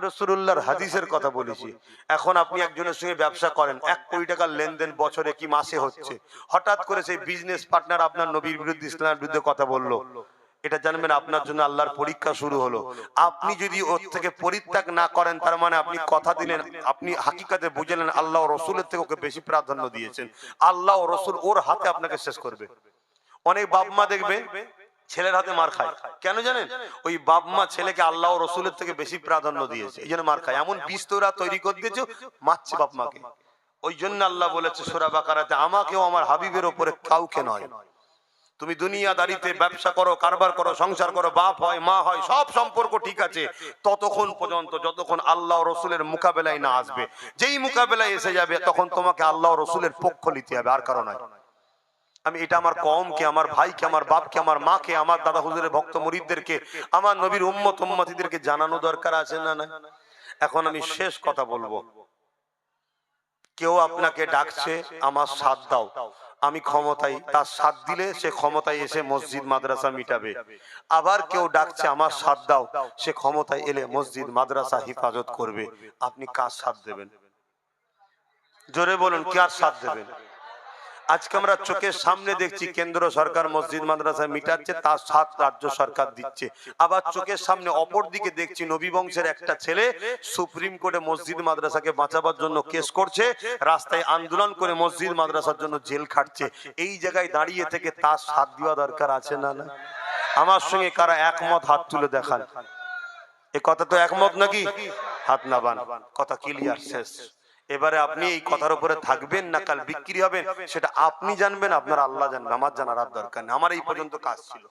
রাসূলুল্লাহর হাদিসের কথা বলেছি। এখন আপনি একজনের সঙ্গে ব্যবসা করেন, 1 কোটি টাকার লেনদেন বছরে কি মাসে হচ্ছে, হঠাৎ করে সেই বিজনেস পার্টনার আপনার নবীর বিরুদ্ধে, ইসলামের বিরুদ্ধে কথা বললো, এটা জানবেন আপনার জন্য আল্লাহর পরীক্ষা শুরু হলো। আপনি যদি ওর থেকে পরিত্যাগ না করেন, তার মানে আপনি কথা দিলেন, আপনি হাকিকাতে বুঝলেন আল্লাহ ও রসুলের থেকে ওকে বেশি প্রাধান্য দিয়েছেন, আল্লাহ ও রসুল ওর হাতে আপনাকে শেষ করবে। অনেক বাপ মা দেখবেন ছেলের হাতে মার খায়, কেন জানেন? ওই বাপ মা ছেলেকে আল্লাহ ও রসুলের থেকে বেশি প্রাধান্য দিয়েছে, এই জন্য মার খায়। এমন বীজ তোরা তৈরি করে দিয়েছে, মারছে বাপ মাকে। ওই জন্য আল্লাহ বলেছে সূরা বাকারাতে, আমাকেও আমার হাবিবের উপরে কাউকে নয়। তুমি দুনিয়াদারিতে ব্যবসা করো, কারবার করো, সংসার করো, বাপ হয় মা হয় সব সম্পর্ক ঠিক আছে ততক্ষণ পর্যন্ত যতক্ষণ আল্লাহ ও রসুলের মোকাবেলায় না আসবে। যেই মোকাবেলায় এসে যাবে তখন তোমাকে আল্লাহ ও রসুলের পক্ষ নিতে হবে, আর কারণ নয়। আমি এটা আমার কওমকে, আমার ভাইকে, আমার বাপকে, আমার মাকে, আমার দাদা হুজুরের ভক্ত মুরিদদেরকে, আমার নবীর উম্মত উম্মতিদেরকে জানানো দরকার আছে না? না। এখন আমি শেষ কথা বলবো। কেউ আপনাকে ডাকছে আমার সাথ দাও, আমি ক্ষমতায়, তার সাথ দিলে সে ক্ষমতায় এসে মসজিদ মাদ্রাসা মিটাবে। আবার কেউ ডাকছে আমার সাথ দাও, সে ক্ষমতায় এলে মসজিদ মাদ্রাসা হিফাজত করবে। আপনি কার সাথ দেবেন? জোরে বলুন, কার সাথ দেবেন? আজকে আমরা চোখের সামনে দেখছি কেন্দ্র সরকার মসজিদ মাদ্রাসা মিটাচ্ছে, তার সাথ রাজ্য সরকার দিচ্ছে। আবার চোখের সামনে অপর দিকে দেখছি নবী বংশের একটা ছেলে সুপ্রিম কোর্টে মসজিদ মাদ্রাসাকে বাঁচাবার জন্য কেস করছে, রাস্তায় আন্দোলন করে মসজিদ মাদ্রাসার জন্য জেল খাটছে। এই জায়গায় দাঁড়িয়ে থেকে তার সাথ দেওয়া দরকার আছে না? না। আমার সঙ্গে কারা একমত হাত তুলে দেখান। এ কথা তো একমত নাকি? হাত না বান, কথা ক্লিয়ার, শেষ। এবারে আপনি এই কথার উপরে থাকবেন না কাল বিক্রি হবেন সেটা আপনি জানবেন, আপনার আল্লাহ জানবেন, আমার জানার আর দরকার নেই। আমার এই পর্যন্ত কাজ ছিল,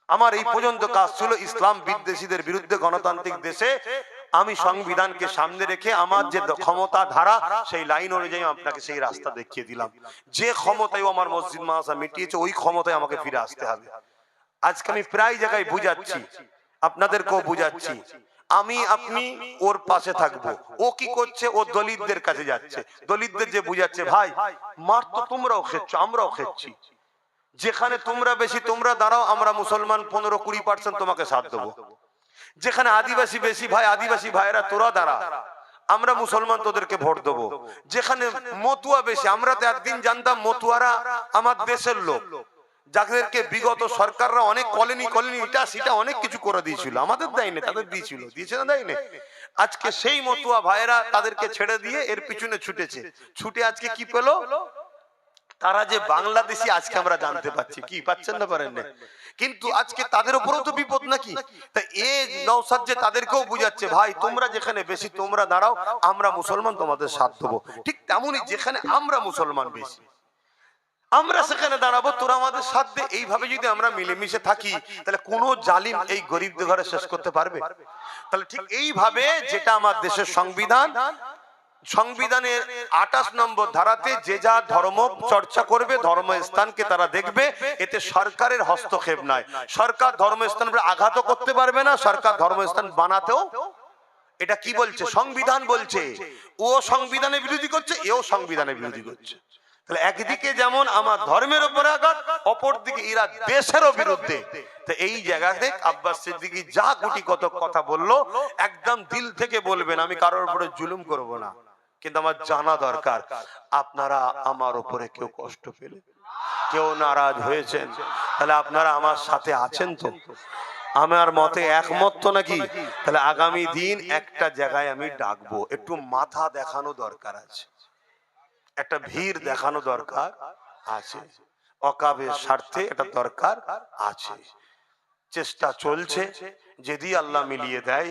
আমার এই পর্যন্ত কাজ ছিল ইসলাম বিদ্বেষীদের বিরুদ্ধে গণতান্ত্রিক দেশে আমি সংবিধানকে সামনে রেখে আমার যে ক্ষমতা ধারা সেই লাইন অনুযায়ী আপনাকে সেই রাস্তা দেখিয়ে দিলাম। যে ক্ষমতায় আমার মসজিদ মাদ্রাসা মিটিয়েছে ওই ক্ষমতায় আমাকে ফিরে আসতে হবে। আজকে আমি প্রায় জায়গায় বুঝাচ্ছি, আপনাদেরকেও বুঝাচ্ছি, আমি আপনি ওর পাশে থাকবো। ও কি করছে? ও দলিতদের কাছে যাচ্ছে, দলিতদের যে বুঝাচ্ছে ভাই মার তো তোমরাও খেচ্ছ, আমরাও খেচ্ছি, যেখানে তোমরা বেশি তোমরা দাঁড়াও, আমরা মুসলমান 15-20% তোমাকে সাথ দেবো। যেখানে আদিবাসী বেশি ভাই, আদিবাসী ভাইরা তোরা দাঁড়া, আমরা মুসলমান তোদেরকে ভোট দেবো। যেখানে মতুয়া বেশি, আমরা তো একদিন জানতাম মতুয়ারা আমার দেশের লোক, যাদেরকে বিগত সরকাররা অনেক কলোনি কলোনি এটা সেটা অনেক কিছু করে দিয়েছিল, আমাদের দেয়নি, তাদের দিয়েছিল, দিয়েছে না দেয়নি। আজকে সেই মতুয়া ভাইরা তাদেরকে ছেড়ে দিয়ে এর পিছনে ছুটেছে, ছুটে আজকে কি পেলো? তারা যে বাংলাদেশি আজকে আমরা জানতে পাচ্ছি। কি পাচ্ছেন না পারেন না? কিন্তু আজকে তাদের উপরেও তো বিপদ নাকি? তাই এই নওশাদ যে তাদেরকেও বুঝাচ্ছে, ভাই তোমরা যেখানে বেশি তোমরা দাঁড়াও, আমরা মুসলমান তোমাদের সাথ দেবো। ঠিক তেমনই যেখানে আমরা মুসলমান বেশি আমরা সেখানে দাঁড়াবো, তোরা আমাদের সাথ দে। এইভাবে যদি আমরা মিলেমিশে থাকি তাহলে কোনো জালিম এই গরিবদের ঘরে শেষ করতে পারবে? তাহলে ঠিক এইভাবে যেটা আমার দেশের সংবিধান, সংবিধানের 28 নম্বর ধারাতে যে যা ধর্ম চর্চা করবে, ধর্মস্থানকে তারা দেখবে, এতে সরকারের হস্তক্ষেপ নাই। সরকার ধর্মস্থান আঘাত করতে পারবে না, সরকার ধর্মস্থান বানাতেও, এটা কি বলছে? সংবিধান বলছে। ও সংবিধানের বিরোধী করছে, এও সংবিধানের বিরোধী করছে। তাহলে একদিকে যেমন আমার ধর্মের উপরে আঘাত, অপর দিকে এরা দেশেরও বিরুদ্ধে। তো এই জায়গাতে আব্বাস সিদ্দিকী যা গুটি কত কথা বললো, একদম দিল থেকে বলবেন, আমি কারোর উপরে জুলুম করব না। কিন্তু আমার জানা দরকার, আপনারা আমার উপরে কেউ কষ্ট পেলে, কেউ নারাজ হয়েছেন, তাহলে আপনারা আমার সাথে আছেন তো? আমার মতে একমত তো নাকি? তাহলে আগামী দিন একটা জায়গায় আমি ডাকবো, একটু মাথা দেখানো দরকার আছে, একটা ভিড় দেখানো দরকার আছে, অকাবের স্বার্থে এটা দরকার আছে। চেষ্টা চলছে, যদি আল্লাহ মিলিয়ে দেয়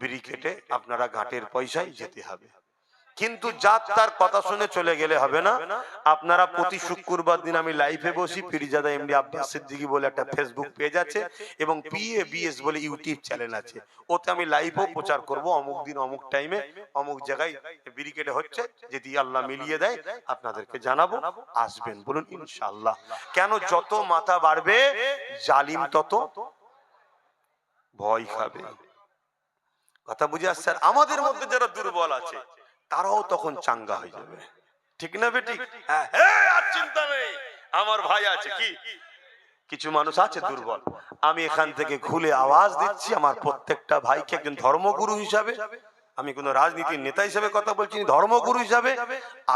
ব্রিকেটে আপনারা ঘাটের পয়সায় যেতে হবে। কিন্তু যার তার কথা শুনে চলে গেলে হবে না। আপনারা প্রতি শুক্রবার দিন আমি লাইভে বসি, পীরজাদা এমডি আব্বাস সিদ্দিকী বলে একটা ফেসবুক পেজ আছে এবং PABS বলে ইউটিউব চ্যানেল আছে, ওতে আমি লাইভও প্রচার করব। অমুক দিন অমুক টাইমে অমুক জায়গায় ব্রিকেটে হচ্ছে, যদি আল্লাহ মিলিয়ে দেয় আপনাদেরকে জানাবো, আসবেন বলুন ইনশাআল্লাহ। কেন? যত মাথা বাড়বে জালিম তত ভয় খাবে। কথা বুঝে আসছে? আমাদের মধ্যে যারা দুর্বল আছে তারাও তখন চাঙ্গা হয়ে যাবে, ঠিক না বেটি? হ্যাঁ, আর চিন্তা নেই, আমার ভাই আছে। কি কিছু মানুষ আছে দুর্বল, আমি এখান থেকে খুলে আওয়াজ দিচ্ছি, আমার প্রত্যেকটা ভাইকে একজন ধর্মগুরু হিসাবে, আমি কোন রাজনীতির নেতা হিসেবে কথা বলছি, ধর্মগুরু হিসাবে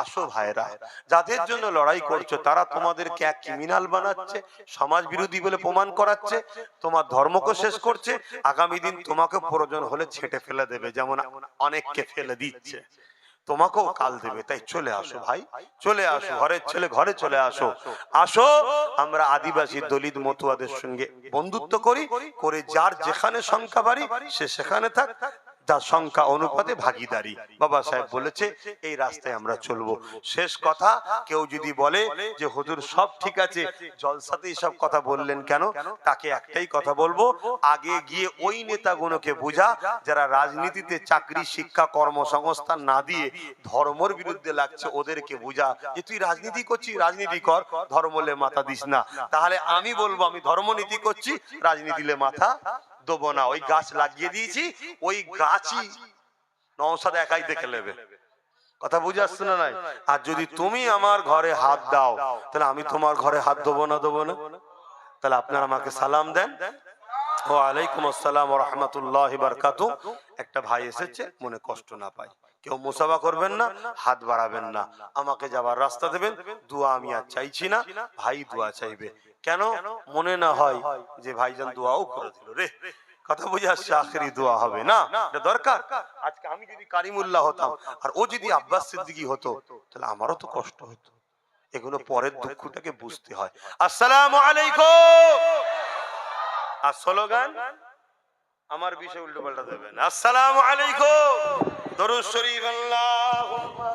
আসো ভাইরা, যাদের জন্য লড়াই করছো তারা তোমাদেরকে এক ক্রিমিনাল বানাচ্ছে, সমাজ বিরোধী বলে প্রমাণ করাচ্ছে, তোমার ধর্মকে শেষ করছে, আগামী দিন তোমাকে প্রয়োজন হলে ছেঁটে ফেলে দেবে, যেমন অনেককে ফেলে দিচ্ছে, তোমাকেও কাল দেবে। তাই চলে আসো ভাই, চলে আসো, ঘরের ছেলে ঘরে চলে আসো। আসো আমরা আদিবাসী দলিত মতুয়াদের সঙ্গে বন্ধুত্ব করি, করে যার যেখানে সংখ্যা বাড়ি সে সেখানে থাক, তার সংখ্যা অনুপাতে ভাগিদারি। বাবা সাহেব বলেছে এই রাস্তায় আমরা চলবো। শেষ কথা, কেউ যদি বলে যে হুজুর সব ঠিক আছে, জলসাতেই সব কথা বললেন কেন, তাকে একটাই কথা বলবো, আগে গিয়ে ওই নেতাগুলোকে বোঝা যারা রাজনীতিতে চাকরি শিক্ষা কর্মসংস্থান না দিয়ে ধর্মের বিরুদ্ধে লাগছে, ওদেরকে বোঝা যে তুই রাজনীতি করছিস, রাজনীতি কর, ধর্মলে মাথা দিস না। তাহলে আমি বলবো আমি ধর্মনীতি করছি, রাজনীতিলে মাথা দেবো না। ওই গাছ লাগিয়ে দিয়েছি, ওই গাছই নওশাদ একাই দেখে নেবে। কথা বুঝে আসছে না? নাই। আর যদি তুমি আমার ঘরে হাত দাও তাহলে আমি তোমার ঘরে হাত দেবো না, দেবো না? তাহলে আপনারা আমাকে সালাম দেন। ওয়ালাইকুম আসসালাম ওয়া রাহমাতুল্লাহি ওয়া বারাকাতুহু। একটা ভাই এসেছে, মনে কষ্ট না পায়, কেউ মুসাফা করবেন না, হাত বাড়াবেন না, আমাকে যাবার রাস্তা দেবেন। দোয়া আমি আর চাইছি না, ভাই দোয়া চাইবে। কেন? মনে না হয় যে ভাইজান দোয়াও করে দিল রে। কথা বুঝে আসছে? আখেরি দোয়া হবে না, এটা দরকার। আজকে আমি যদি কারিমুল্লাহ হতাম আর ও যদি আব্বাস সিদ্দিকী হতো তাহলে আমারও তো কষ্ট হতো। এগুলো পরের দুঃখটাকে বুঝতে হয়। আসসালামু আলাইকুম। আর স্লোগান আমার বিষয়ে উল্টো পাল্টা দেবেন। আসসালামু আলাইকুম, দরুদ শরীফ, আল্লাহুম্মা